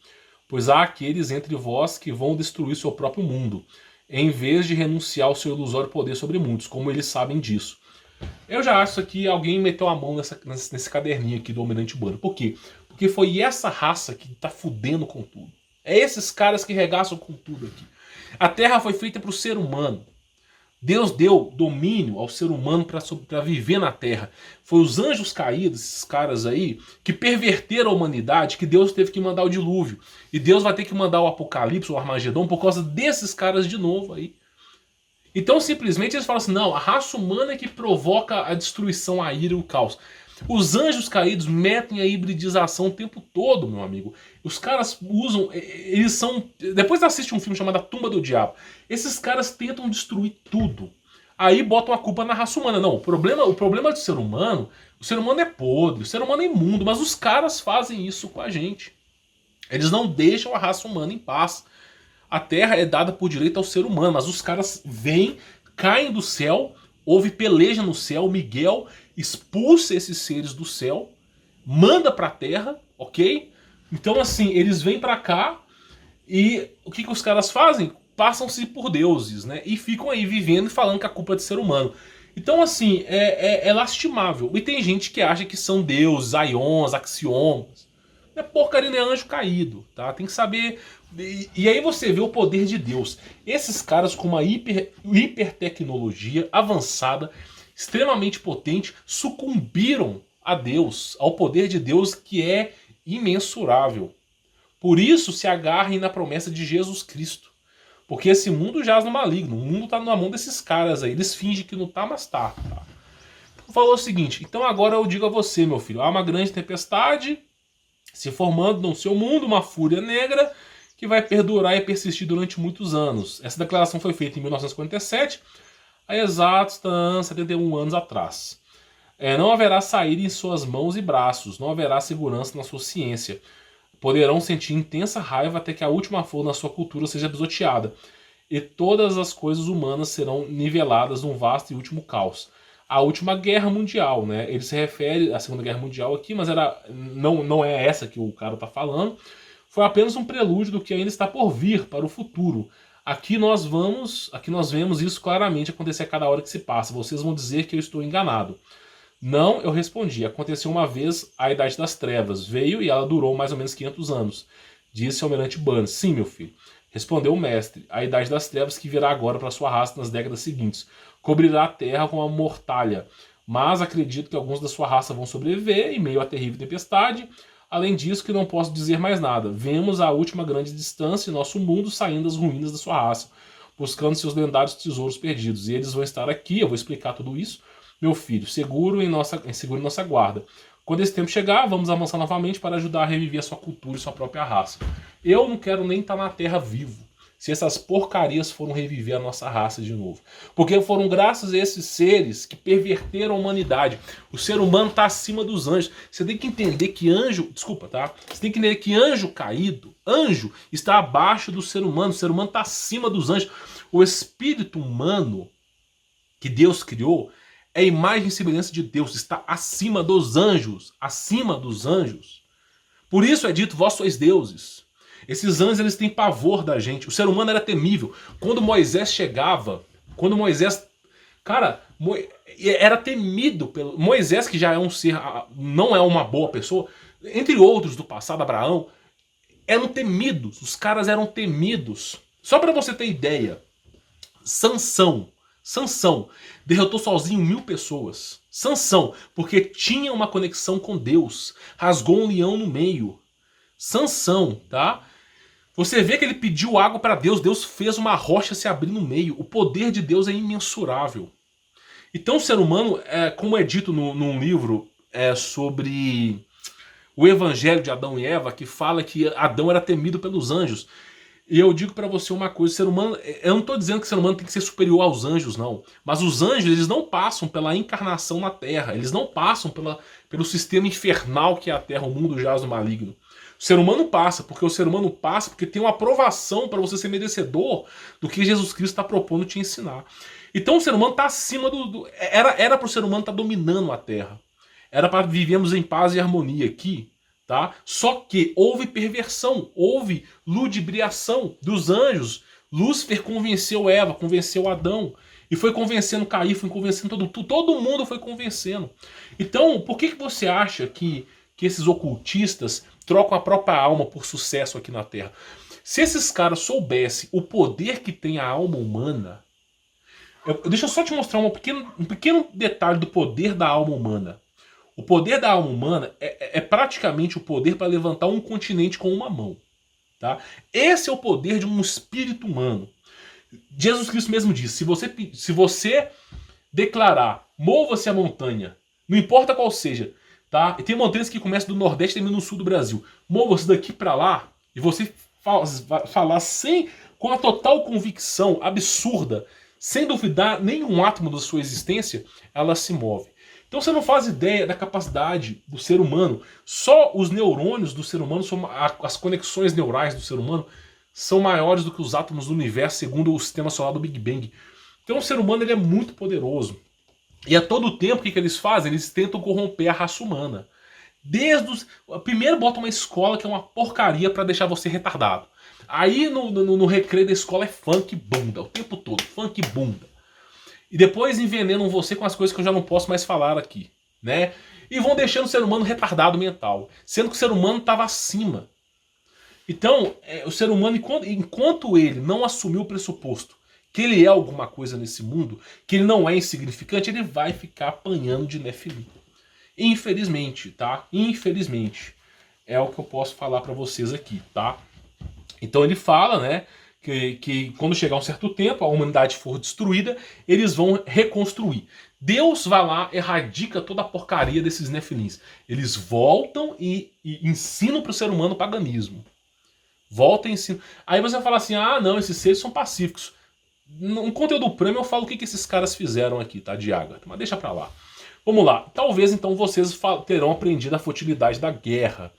pois há aqueles entre vós que vão destruir seu próprio mundo, em vez de renunciar ao seu ilusório poder sobre muitos, como eles sabem disso. Eu já acho que alguém meteu a mão nesse caderninho aqui do Almirante Banner. Por quê? Porque foi essa raça que tá fudendo com tudo. É esses caras que regaçam com tudo aqui. A Terra foi feita para o ser humano. Deus deu domínio ao ser humano para viver na Terra. Foi os anjos caídos, esses caras aí, que perverteram a humanidade, que Deus teve que mandar o dilúvio. E Deus vai ter que mandar o Apocalipse, o Armagedon, por causa desses caras de novo aí. Então simplesmente eles falam assim, não, a raça humana é que provoca a destruição, a ira e o caos. Os anjos caídos metem a hibridização o tempo todo, meu amigo. Os caras usam, eles são... Depois assiste um filme chamado A Tumba do Diabo. Esses caras tentam destruir tudo. Aí botam a culpa na raça humana. Não, o problema do ser humano, o ser humano é podre, o ser humano é imundo, mas os caras fazem isso com a gente. Eles não deixam a raça humana em paz. A Terra é dada por direito ao ser humano, mas os caras vêm, caem do céu, houve peleja no céu, Miguel expulsa esses seres do céu, manda pra Terra, ok? Então assim, eles vêm pra cá e o que os caras fazem? Passam-se por deuses, né? E ficam aí vivendo e falando que a culpa é do ser humano. Então assim, é lastimável. E tem gente que acha que são deuses, aions, axiomas. Não é porcaria, não é anjo caído, tá? Tem que saber... E aí você vê o poder de Deus. Esses caras com uma hipertecnologia avançada, extremamente potente, sucumbiram a Deus, ao poder de Deus que é imensurável. Por isso se agarrem na promessa de Jesus Cristo. Porque esse mundo jaz no maligno, o mundo está na mão desses caras aí. Eles fingem que não tá, mas tá. Então, falou o seguinte, então agora eu digo a você, meu filho, há uma grande tempestade se formando no seu mundo, uma fúria negra, que vai perdurar e persistir durante muitos anos. Essa declaração foi feita em 1947, há exatos 71 anos atrás. Não haverá saída em suas mãos e braços, não haverá segurança na sua ciência. Poderão sentir intensa raiva até que a última flor na sua cultura seja pisoteada, e todas as coisas humanas serão niveladas num vasto e último caos. A última guerra mundial, né? Ele se refere à Segunda Guerra Mundial aqui, mas não é essa que o cara está falando. Foi apenas um prelúdio do que ainda está por vir para o futuro. Aqui nós vemos isso claramente acontecer a cada hora que se passa. Vocês vão dizer que eu estou enganado. Não, eu respondi. Aconteceu uma vez a Idade das Trevas. Veio e ela durou mais ou menos 500 anos. Disse o Almirante Burns. Sim, meu filho. Respondeu o mestre. A Idade das Trevas que virá agora para sua raça nas décadas seguintes. Cobrirá a terra com uma mortalha. Mas acredito que alguns da sua raça vão sobreviver em meio à terrível tempestade. Além disso, que não posso dizer mais nada. Vemos a última grande distância em nosso mundo saindo das ruínas da sua raça, buscando seus lendários tesouros perdidos. E eles vão estar aqui, eu vou explicar tudo isso. Meu filho, seguro em nossa guarda. Quando esse tempo chegar, vamos avançar novamente para ajudar a reviver a sua cultura e sua própria raça. Eu não quero nem estar na Terra vivo, se essas porcarias foram reviver a nossa raça de novo. Porque foram graças a esses seres que perverteram a humanidade. O ser humano está acima dos anjos. Você tem que entender que anjo... Desculpa, tá? Você tem que entender que anjo caído, anjo, está abaixo do ser humano. O ser humano está acima dos anjos. O espírito humano que Deus criou é imagem e semelhança de Deus. Está acima dos anjos. Acima dos anjos. Por isso é dito, vós sois deuses. Esses anjos, eles têm pavor da gente. O ser humano era temível. Quando Moisés chegava, cara, era temido pelo Moisés, que já é um ser, não é uma boa pessoa, entre outros do passado, Abraão, eram temidos. Os caras eram temidos. Só para você ter ideia, Sansão derrotou sozinho 1000 pessoas. Sansão, porque tinha uma conexão com Deus. Rasgou um leão no meio. Sansão, tá? Você vê que ele pediu água para Deus, Deus fez uma rocha se abrir no meio. O poder de Deus é imensurável. Então o ser humano, como é dito num livro sobre o evangelho de Adão e Eva, que fala que Adão era temido pelos anjos. E eu digo para você uma coisa, o ser humano, eu não estou dizendo que o ser humano tem que ser superior aos anjos, não. Mas os anjos, eles não passam pela encarnação na Terra, eles não passam pelo sistema infernal que é a Terra, o mundo jaz do maligno. O ser humano passa, porque tem uma aprovação para você ser merecedor do que Jesus Cristo está propondo te ensinar. Então o ser humano está acima era para o ser humano estar dominando a Terra. Era para vivermos em paz e harmonia aqui. Tá? Só que houve perversão, houve ludibriação dos anjos. Lúcifer convenceu Eva, convenceu Adão. E foi convencendo Caim, foi convencendo todo mundo foi convencendo. Então, por que você acha que esses ocultistas trocam a própria alma por sucesso aqui na Terra? Se esses caras soubessem o poder que tem a alma humana... deixa eu só te mostrar um pequeno detalhe do poder da alma humana. O poder da alma humana é praticamente o poder para levantar um continente com uma mão. Tá? Esse é o poder de um espírito humano. Jesus Cristo mesmo disse, se você declarar, mova-se a montanha, não importa qual seja, tá? E tem montanhas que começam do Nordeste e terminam no Sul do Brasil. Mova-se daqui para lá e você falar com a total convicção absurda, sem duvidar nenhum átomo da sua existência, ela se move. Então você não faz ideia da capacidade do ser humano. Só os neurônios do ser humano, as conexões neurais do ser humano, são maiores do que os átomos do universo, segundo o sistema solar do Big Bang. Então o ser humano ele é muito poderoso. E a todo tempo, o que eles fazem? Eles tentam corromper a raça humana. Primeiro bota uma escola que é uma porcaria para deixar você retardado. Aí no recreio da escola é funk bunda, o tempo todo, funk bunda. E depois envenenam você com as coisas que eu já não posso mais falar aqui, né? E vão deixando o ser humano retardado mental, sendo que o ser humano estava acima. Então, o ser humano, enquanto ele não assumiu o pressuposto que ele é alguma coisa nesse mundo, que ele não é insignificante, ele vai ficar apanhando de Nefilim. Infelizmente, tá? Infelizmente. É o que eu posso falar para vocês aqui, tá? Então ele fala, né? Que quando chegar um certo tempo, a humanidade for destruída, eles vão reconstruir. Deus vai lá, erradica toda a porcaria desses nefilins. Eles voltam e ensinam para o ser humano o paganismo. Volta e ensina. Aí você fala assim, ah não, esses seres são pacíficos. No conteúdo prêmio eu falo o que esses caras fizeram aqui, tá, de Ágata, mas deixa pra lá. Vamos lá. Talvez então vocês terão aprendido a futilidade da guerra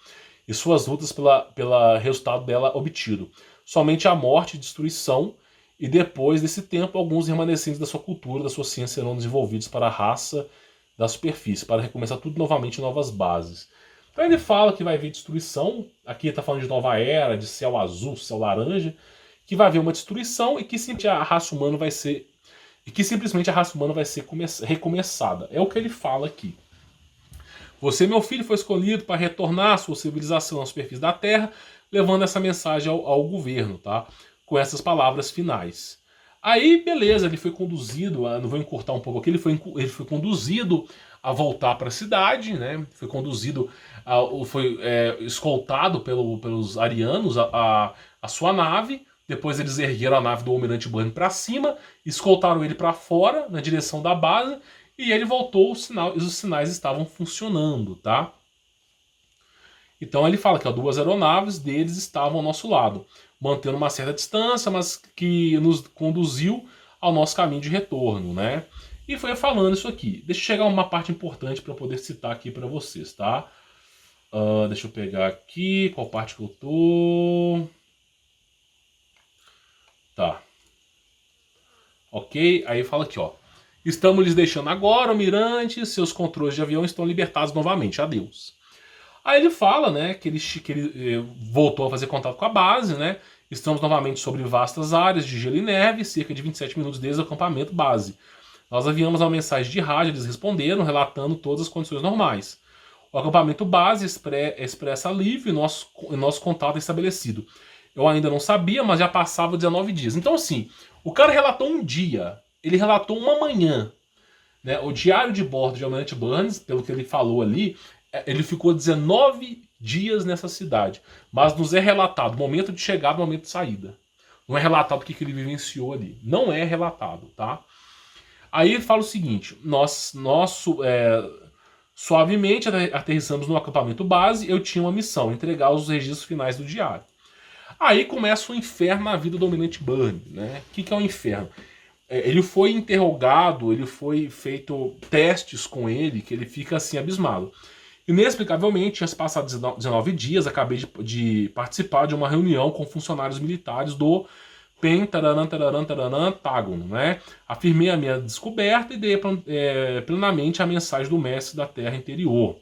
e suas lutas pela resultado dela obtido. Somente a morte e destruição, e depois desse tempo, alguns remanescentes da sua cultura, da sua ciência serão desenvolvidos para a raça da superfície, para recomeçar tudo novamente em novas bases. Então ele fala que vai haver destruição, aqui está falando de nova era, de céu azul, céu laranja, que vai haver uma destruição e que simplesmente a raça humana vai ser recomeçada. É o que ele fala aqui. Você, meu filho, foi escolhido para retornar à sua civilização à superfície da Terra, levando essa mensagem ao governo, tá? Com essas palavras finais. Aí, beleza, ele foi conduzido, não vou encurtar um pouco aqui, ele foi conduzido a voltar para a cidade, né? Foi conduzido, foi escoltado pelos arianos a sua nave. Depois eles ergueram a nave do Almirante Burn para cima, escoltaram ele para fora, na direção da base, e ele voltou, os sinais estavam funcionando, tá? Então ele fala que duas aeronaves deles estavam ao nosso lado, mantendo uma certa distância, mas que nos conduziu ao nosso caminho de retorno, né? E foi falando isso aqui. Deixa eu chegar a uma parte importante para poder citar aqui para vocês, tá? Deixa eu pegar aqui, qual parte que eu tô... Tá. Ok? Aí fala aqui, ó. Estamos lhes deixando agora, almirante, seus controles de avião estão libertados novamente. Adeus. Aí ele fala, né, que ele voltou a fazer contato com a base, né? Estamos novamente sobre vastas áreas de gelo e neve, cerca de 27 minutos desde o acampamento base. Nós enviamos uma mensagem de rádio, eles responderam, relatando todas as condições normais. O acampamento base expressa alívio e nosso contato é estabelecido. Eu ainda não sabia, mas já passava 19 dias. Então, assim, o cara relatou um dia, ele relatou uma manhã. Né? O diário de bordo de Almirante Burns, pelo que ele falou ali, ele ficou 19 dias nessa cidade. Mas nos é relatado o momento de chegada e o momento de saída. Não é relatado o que ele vivenciou ali. Não é relatado, tá? Aí ele fala o seguinte, suavemente aterrissamos no acampamento base, eu tinha uma missão, entregar os registros finais do diário. Aí começa o inferno na vida do Almirante Burn, né? O que é o inferno? Ele foi interrogado, ele foi feito testes com ele, que ele fica assim abismado. Inexplicavelmente, tinha se passado 19 dias, acabei de participar de uma reunião com funcionários militares do Pentágono, né? Afirmei a minha descoberta e dei plenamente a mensagem do mestre da Terra interior.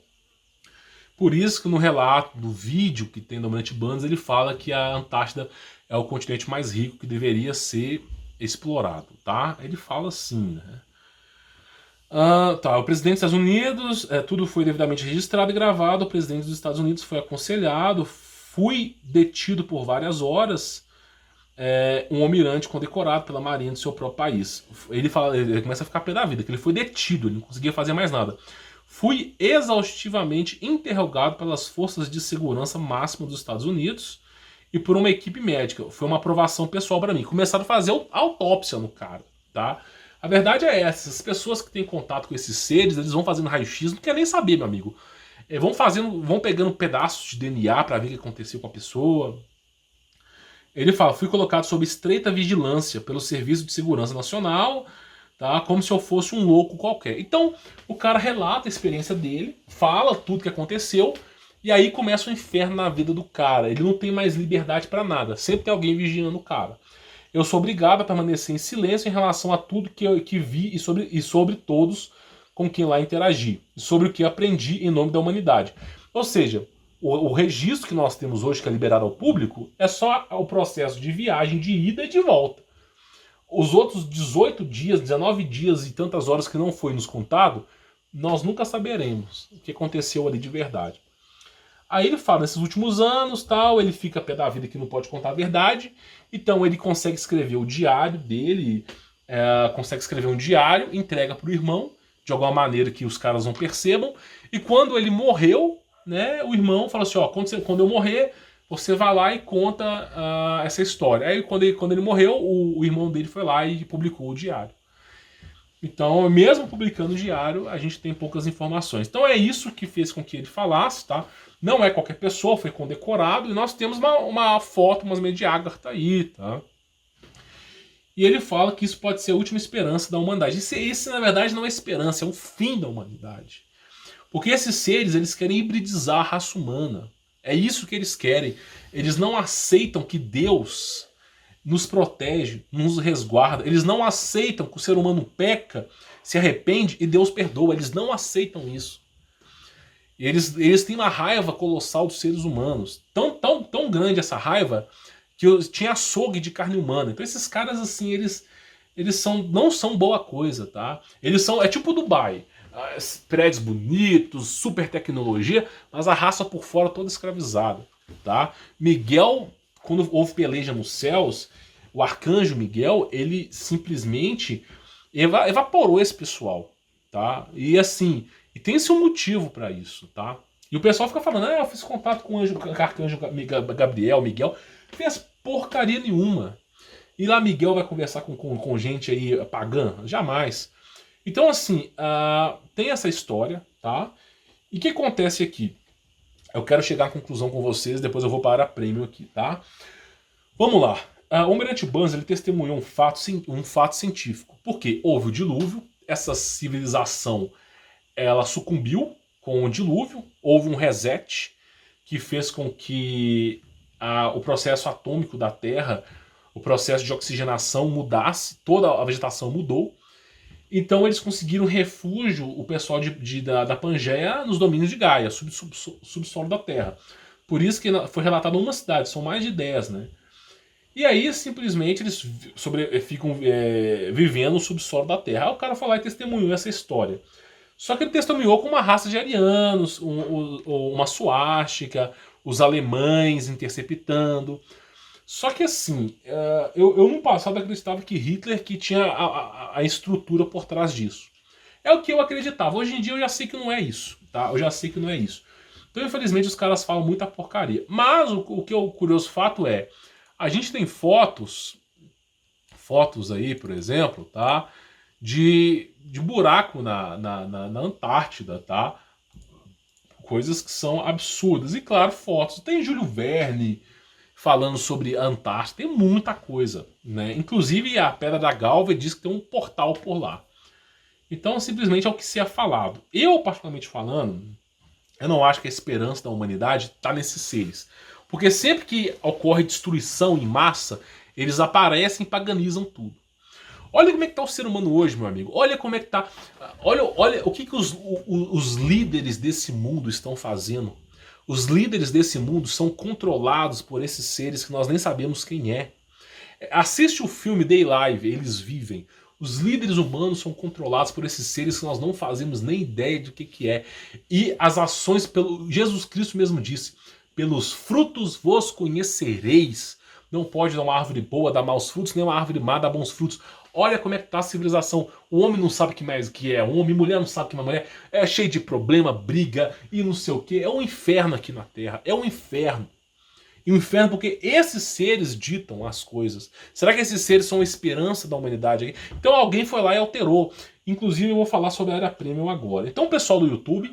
Por isso que no relato do vídeo que tem do Almirante Burns, ele fala que a Antártida é o continente mais rico que deveria ser explorado, tá? Ele fala assim, né? O presidente dos Estados Unidos, tudo foi devidamente registrado e gravado, o presidente dos Estados Unidos foi aconselhado, fui detido por várias horas, um almirante condecorado pela marinha do seu próprio país. Ele começa a ficar pé da vida, que ele foi detido, ele não conseguia fazer mais nada. Fui exaustivamente interrogado pelas forças de segurança máxima dos Estados Unidos e por uma equipe médica. Foi uma aprovação pessoal para mim. Começaram a fazer autópsia no cara, tá? A verdade é essa, as pessoas que têm contato com esses seres, eles vão fazendo raio-x, não quer nem saber, meu amigo. Vão pegando pedaços de DNA para ver o que aconteceu com a pessoa. Ele fala, fui colocado sob estreita vigilância pelo Serviço de Segurança Nacional, tá? Como se eu fosse um louco qualquer. Então, o cara relata a experiência dele, fala tudo que aconteceu, e aí começa o inferno na vida do cara. Ele não tem mais liberdade para nada, sempre tem alguém vigiando o cara. Eu sou obrigado a permanecer em silêncio em relação a tudo que vi e sobre todos com quem lá interagi, sobre o que aprendi em nome da humanidade. Ou seja, o registro que nós temos hoje, que é liberado ao público, é só o processo de viagem, de ida e de volta. Os outros 18 dias, 19 dias e tantas horas que não foi nos contado, nós nunca saberemos o que aconteceu ali de verdade. Aí ele fala, nesses últimos anos, tal, ele fica pé da vida que não pode contar a verdade, então ele consegue escrever o diário dele, consegue escrever um diário, entrega para o irmão, de alguma maneira que os caras não percebam, e quando ele morreu, né, o irmão fala assim, ó, quando eu morrer, você vai lá e conta essa história. Aí quando ele morreu, o irmão dele foi lá e publicou o diário. Então, mesmo publicando o diário, a gente tem poucas informações. Então é isso que fez com que ele falasse, tá? Não é qualquer pessoa, foi condecorado, e nós temos uma foto, umas Mediagar tá aí, tá? E ele fala que isso pode ser a última esperança da humanidade. Isso na verdade, não é esperança, é o fim da humanidade. Porque esses seres, eles querem hibridizar a raça humana. É isso que eles querem. Eles não aceitam que Deus nos protege, nos resguarda. Eles não aceitam que o ser humano peca, se arrepende e Deus perdoa. Eles não aceitam isso. Eles têm uma raiva colossal dos seres humanos. Tão grande essa raiva que tinha açougue de carne humana. Então esses caras, assim, eles não são boa coisa, tá? É tipo Dubai. Prédios bonitos, super tecnologia, mas a raça por fora toda escravizada, tá? Miguel, quando houve peleja nos céus, o arcanjo Miguel, ele simplesmente evaporou esse pessoal, tá? E assim, e tem-se um motivo para isso, tá? E o pessoal fica falando, eu fiz contato com o arcanjo Gabriel, Miguel, fez porcaria nenhuma. E lá Miguel vai conversar com gente aí pagã? Jamais. Então assim, tem essa história, tá? E o que acontece aqui? Eu quero chegar à conclusão com vocês, depois eu vou para a prêmio aqui, tá? Vamos lá. O Almirante Banzai, ele testemunhou um fato científico. Porque houve o dilúvio, essa civilização ela sucumbiu com o dilúvio, houve um reset que fez com que o processo atômico da Terra, o processo de oxigenação mudasse, toda a vegetação mudou. Então eles conseguiram refúgio, o pessoal da Pangeia, nos domínios de Gaia, subsolo da Terra. Por isso que foi relatado uma cidade, são mais de 10, né? E aí, simplesmente, eles ficam vivendo no subsolo da Terra. Aí o cara foi lá e testemunhou essa história. Só que ele testemunhou com uma raça de arianos, uma suástica, os alemães interceptando. Só que assim, eu no passado acreditava que Hitler que tinha a estrutura por trás disso. É o que eu acreditava. Hoje em dia eu já sei que não é isso, tá? Eu já sei que não é isso. Então, infelizmente, os caras falam muita porcaria. Mas o que é o curioso fato é, a gente tem fotos aí, por exemplo, tá? De buraco na Antártida, tá? Coisas que são absurdas. E claro, fotos. Tem Júlio Verne falando sobre a Antártida, tem muita coisa, né? Inclusive a Pedra da Galva diz que tem um portal por lá. Então simplesmente é o que se é falado. Eu, particularmente falando, eu não acho que a esperança da humanidade está nesses seres. Porque sempre que ocorre destruição em massa, eles aparecem e paganizam tudo. Olha como é que está o ser humano hoje, meu amigo. Olha como é que está. Olha o que os líderes desse mundo estão fazendo. Os líderes desse mundo são controlados por esses seres que nós nem sabemos quem é. Assiste o filme Day Live, eles vivem. Os líderes humanos são controlados por esses seres que nós não fazemos nem ideia de o que é. E as ações, Jesus Cristo mesmo disse, pelos frutos vos conhecereis. Não pode dar uma árvore boa dar maus frutos, nem uma árvore má dar bons frutos. Olha como é que tá a civilização. O homem não sabe que mais que é homem, mulher não sabe que é mulher. É cheio de problema, briga e não sei o que. É um inferno aqui na Terra. É um inferno. E um inferno porque esses seres ditam as coisas. Será que esses seres são a esperança da humanidade aqui? Então alguém foi lá e alterou. Inclusive eu vou falar sobre a área premium agora. Então pessoal do YouTube,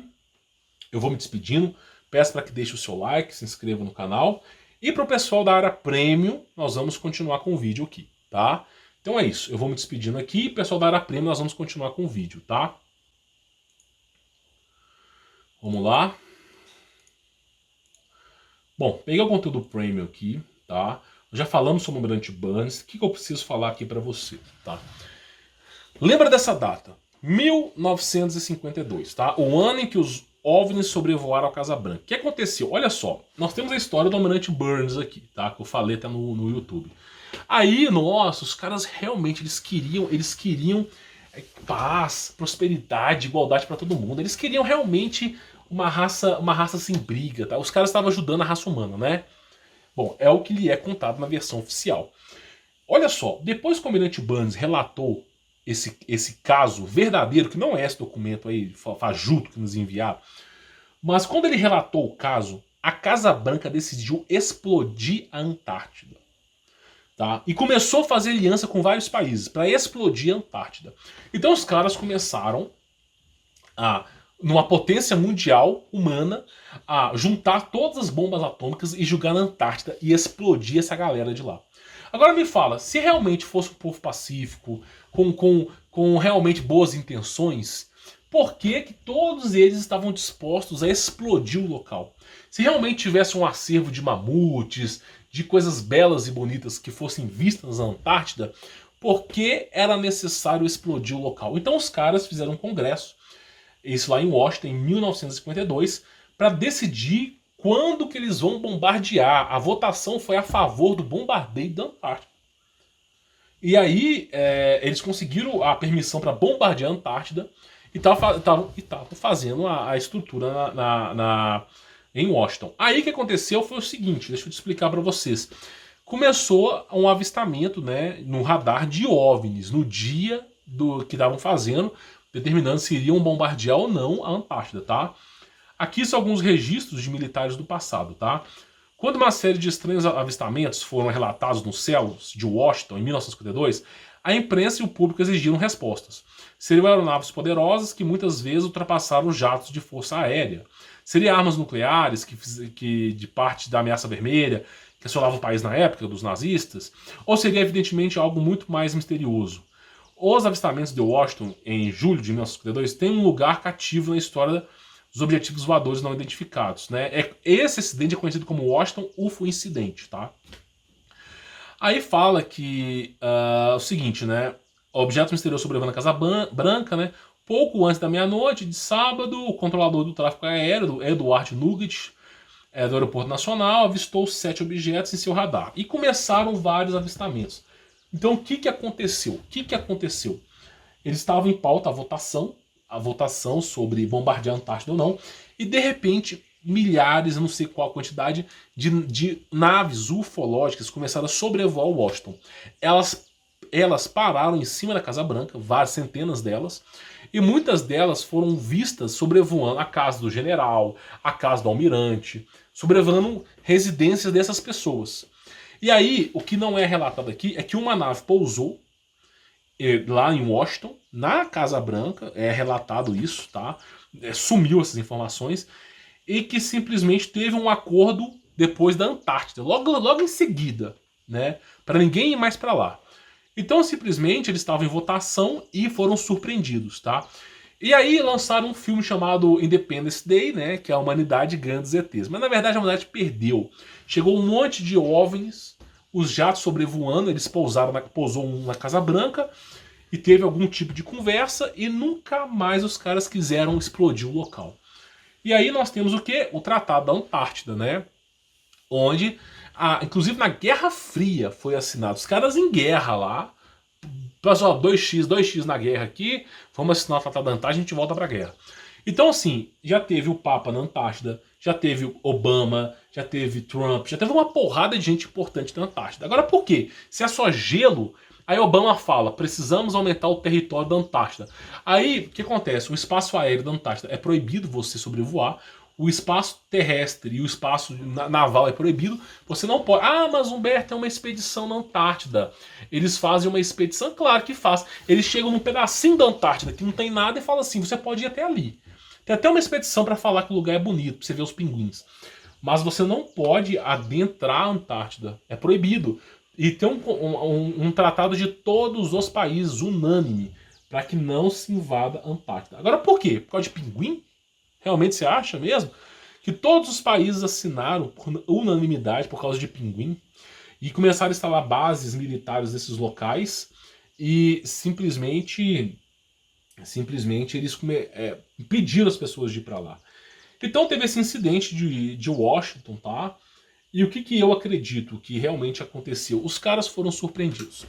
eu vou me despedindo. Peço para que deixe o seu like, se inscreva no canal. E para o pessoal da área premium, nós vamos continuar com o vídeo aqui, tá? Então é isso, eu vou me despedindo aqui, pessoal da área premium, nós vamos continuar com o vídeo, tá? Vamos lá. Bom, peguei o conteúdo premium aqui, tá? Já falamos sobre o Almirante Banzai, o que eu preciso falar aqui para você, tá? Lembra dessa data, 1952, tá? O ano em que os OVNIs sobrevoaram a Casa Branca. O que aconteceu? Olha só, nós temos a história do Almirante Burns aqui, tá? Que eu falei até no YouTube. Aí, nossa, os caras realmente eles queriam paz, prosperidade, igualdade para todo mundo. Eles queriam realmente uma raça sem briga, tá? Os caras estavam ajudando a raça humana, né? Bom, é o que lhe é contado na versão oficial. Olha só, depois que o Almirante Burns relatou esse caso verdadeiro, que não é esse documento aí, fajuto que nos enviaram, mas quando ele relatou o caso, a Casa Branca decidiu explodir a Antártida. Tá? E começou a fazer aliança com vários países para explodir a Antártida. Então os caras começaram numa potência mundial humana, a juntar todas as bombas atômicas e jogar na Antártida e explodir essa galera de lá. Agora me fala, se realmente fosse um povo pacífico, com realmente boas intenções, por que que todos eles estavam dispostos a explodir o local? Se realmente tivesse um acervo de mamutes, de coisas belas e bonitas que fossem vistas na Antártida, por que era necessário explodir o local? Então os caras fizeram um congresso, isso lá em Washington, em 1952, para decidir quando que eles vão bombardear. A votação foi a favor do bombardeio da Antártida. E aí eles conseguiram a permissão para bombardear a Antártida e estavam fazendo a estrutura em Washington. Aí o que aconteceu foi o seguinte, deixa eu te explicar para vocês. Começou um avistamento, né, no radar de OVNIs no dia do que estavam fazendo, determinando se iriam bombardear ou não a Antártida, tá? Aqui são alguns registros de militares do passado, tá? Quando uma série de estranhos avistamentos foram relatados nos céus de Washington em 1952, a imprensa e o público exigiram respostas. Seriam aeronaves poderosas que muitas vezes ultrapassaram jatos de força aérea. Seriam armas nucleares que de parte da ameaça vermelha, que assolava o país na época dos nazistas? Ou seria evidentemente algo muito mais misterioso? Os avistamentos de Washington em julho de 1952 têm um lugar cativo na história dos objetivos voadores não identificados, né? Esse acidente é conhecido como Washington UFO Incidente, tá? Aí fala que o seguinte, né? Objeto misterioso sobrevoando a Casa Branca, né? Pouco antes da meia-noite de sábado, o controlador do tráfego aéreo, Edward Nugget, do Aeroporto Nacional, avistou 7 objetos em seu radar. E começaram vários avistamentos. Então o que aconteceu? Eles estavam em pauta a votação sobre bombardear a Antártida ou não, e de repente milhares, eu não sei qual a quantidade, de naves ufológicas começaram a sobrevoar Washington. Elas pararam em cima da Casa Branca, várias centenas delas, e muitas delas foram vistas sobrevoando a casa do general, a casa do almirante, sobrevoando residências dessas pessoas. E aí, o que não é relatado aqui é que uma nave pousou lá em Washington, na Casa Branca, é relatado isso, tá? Sumiu essas informações, e que simplesmente teve um acordo depois da Antártida, logo em seguida, né? Para ninguém ir mais para lá. Então, simplesmente, eles estavam em votação e foram surpreendidos, tá? E aí lançaram um filme chamado Independence Day, né? Que é a humanidade ganhando os ETs. Mas, na verdade, a humanidade perdeu. Chegou um monte de OVNIs, os jatos sobrevoando, eles pousou um na Casa Branca e teve algum tipo de conversa e nunca mais os caras quiseram explodir o local. E aí nós temos o quê? O Tratado da Antártida, né? Onde, inclusive na Guerra Fria foi assinado. Os caras em guerra lá. Pessoal, 2x na guerra aqui, vamos assinar o Tratado da Antártida e a gente volta pra guerra. Então assim, já teve o Papa na Antártida, já teve Obama, já teve Trump, já teve uma porrada de gente importante na Antártida. Agora por quê? Se é só gelo, aí Obama fala, precisamos aumentar o território da Antártida. Aí, o que acontece? O espaço aéreo da Antártida é proibido você sobrevoar, o espaço terrestre e o espaço naval é proibido, você não pode... Ah, mas Humberto, é uma expedição na Antártida. Eles fazem uma expedição? Claro que faz. Eles chegam num pedacinho da Antártida que não tem nada e falam assim, você pode ir até ali. Tem até uma expedição para falar que o lugar é bonito, para você ver os pinguins. Mas você não pode adentrar a Antártida. É proibido. E tem um tratado de todos os países, unânime, para que não se invada a Antártida. Agora por quê? Por causa de pinguim? Realmente você acha mesmo? Que todos os países assinaram por unanimidade por causa de pinguim e começaram a instalar bases militares nesses locais e simplesmente eles impediram as pessoas de ir para lá. Então teve esse incidente de Washington, tá? E o que eu acredito que realmente aconteceu? Os caras foram surpreendidos.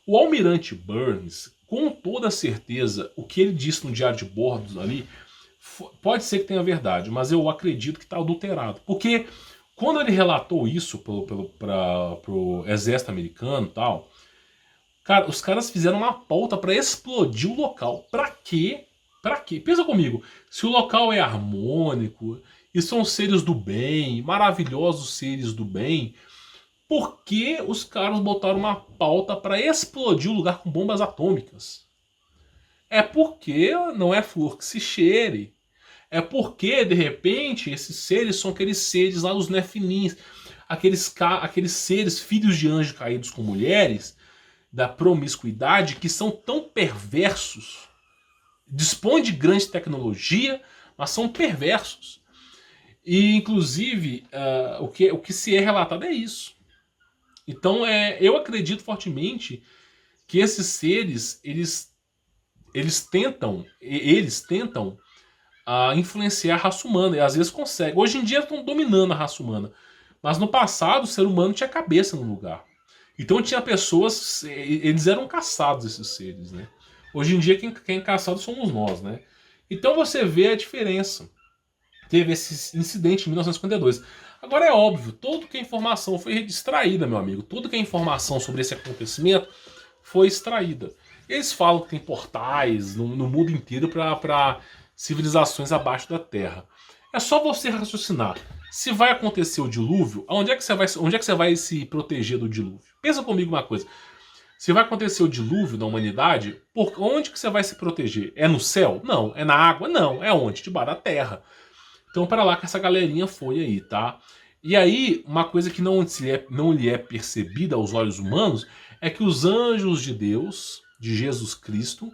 O almirante Burns, com toda certeza, o que ele disse no diário de bordo ali, pode ser que tenha verdade, mas eu acredito que está adulterado. Porque quando ele relatou isso pro exército americano e tal, cara, os caras fizeram uma pauta para explodir o local. Pra quê? Pra quê? Pensa comigo, se o local é harmônico, e são seres do bem, maravilhosos seres do bem, por que os caras botaram uma pauta para explodir o lugar com bombas atômicas? É porque não é flor que se cheire. É porque, de repente, esses seres são aqueles seres lá, os Nefilins. aqueles seres filhos de anjos caídos com mulheres, da promiscuidade, que são tão perversos, dispõem de grande tecnologia, mas são perversos. E, inclusive, o que se é relatado é isso. Então, eu acredito fortemente que esses seres, eles tentam influenciar a raça humana, e às vezes conseguem. Hoje em dia estão dominando a raça humana, mas no passado o ser humano tinha cabeça no lugar. Então tinha pessoas, eles eram caçados, esses seres, né? Hoje em dia quem é caçado somos nós, né? Então você vê a diferença. Teve esse incidente em 1952. Agora é óbvio, tudo que a informação foi extraída, meu amigo, tudo que a informação sobre esse acontecimento foi extraída. Eles falam que tem portais no mundo inteiro para civilizações abaixo da Terra. É só você raciocinar. Se vai acontecer o dilúvio, onde é que você vai se proteger do dilúvio? Pensa comigo uma coisa. Se vai acontecer o dilúvio da humanidade, por onde que você vai se proteger? É no céu? Não. É na água? Não. É onde? Debaixo da terra. Então para lá que essa galerinha foi aí, tá? E aí, uma coisa que não lhe é percebida aos olhos humanos é que os anjos de Deus, de Jesus Cristo,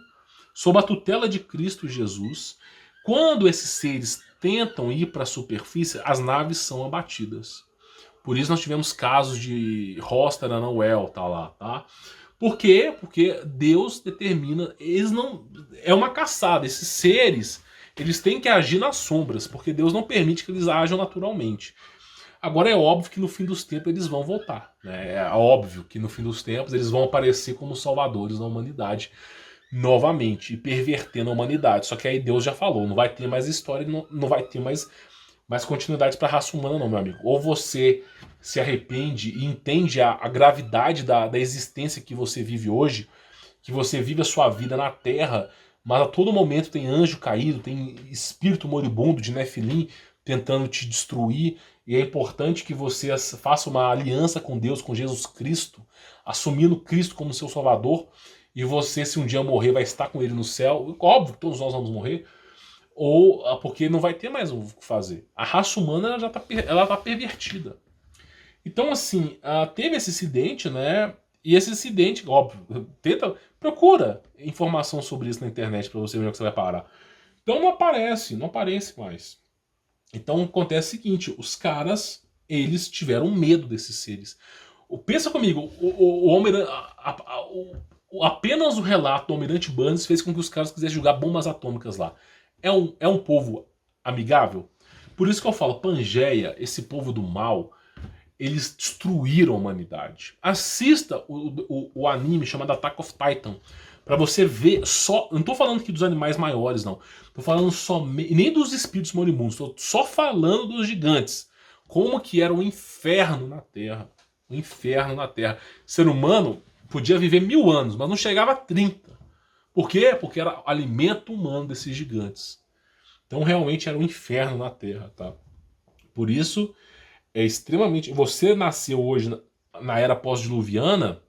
sob a tutela de Cristo Jesus, quando esses seres tentam ir para a superfície, as naves são abatidas. Por isso nós tivemos casos de Rostar Ananuel, tá lá, tá? Por quê? Porque Deus determina, eles não, é uma caçada, esses seres, eles têm que agir nas sombras, porque Deus não permite que eles ajam naturalmente. Agora é óbvio que no fim dos tempos eles vão voltar, né? É óbvio que no fim dos tempos eles vão aparecer como salvadores da humanidade novamente e pervertendo a humanidade. Só que aí Deus já falou, não vai ter mais história, não vai ter mais continuidades para a raça humana não, meu amigo. Ou você se arrepende e entende a gravidade da existência que você vive hoje, que você vive a sua vida na Terra, mas a todo momento tem anjo caído, tem espírito moribundo de Nefilim tentando te destruir, e é importante que você faça uma aliança com Deus, com Jesus Cristo, assumindo Cristo como seu Salvador, e você, se um dia morrer, vai estar com ele no céu. Óbvio que todos nós vamos morrer, ou porque não vai ter mais o que fazer. A raça humana ela tá pervertida. Então, assim, teve esse incidente, né? E esse incidente, óbvio, procura informação sobre isso na internet para você ver onde você vai parar. Então não aparece mais. Então acontece o seguinte, os caras, eles tiveram medo desses seres. Pensa comigo, apenas o relato do Almirante Barnes fez com que os caras quisessem jogar bombas atômicas lá. É um povo amigável? Por isso que eu falo, Pangeia, esse povo do mal, eles destruíram a humanidade. Assista o anime chamado Attack of Titan, pra você ver só... Não tô falando aqui dos animais maiores, não. Tô falando nem dos espíritos moribundos. Tô só falando dos gigantes. Como que era o inferno na Terra. O inferno na Terra. O ser humano podia viver 1000 anos, mas não chegava a 30. Por quê? Porque era alimento humano desses gigantes. Então realmente era um inferno na Terra, tá? Por isso é extremamente... Você nasceu hoje na era pós-diluviana...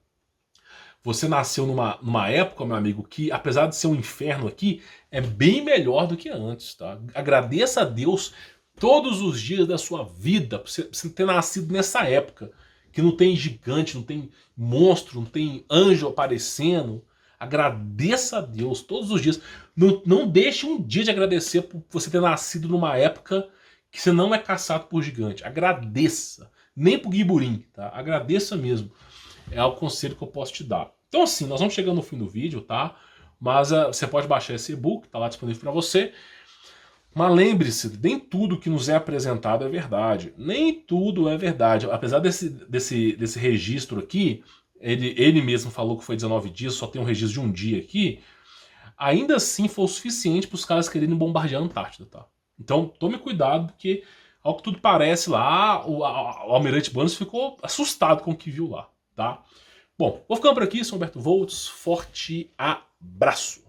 Você nasceu numa época, meu amigo, que apesar de ser um inferno aqui, é bem melhor do que antes, tá? Agradeça a Deus todos os dias da sua vida por você ter nascido nessa época, que não tem gigante, não tem monstro, não tem anjo aparecendo. Agradeça a Deus todos os dias. Não deixe um dia de agradecer por você ter nascido numa época que você não é caçado por gigante. Agradeça. Nem por Guiburim, tá? Agradeça mesmo. É o conselho que eu posso te dar. Então assim, nós vamos chegando no fim do vídeo, tá? Mas você pode baixar esse e-book, tá lá disponível para você. Mas lembre-se, nem tudo que nos é apresentado é verdade. Nem tudo é verdade. Apesar desse registro aqui, ele mesmo falou que foi 19 dias, só tem um registro de um dia aqui. Ainda assim foi o suficiente para os caras quererem bombardear a Antártida, tá? Então tome cuidado, porque ao que tudo parece lá, o Almirante Barnes ficou assustado com o que viu lá. Tá? Bom, vou ficando por aqui, sou Humberto Volts, forte abraço!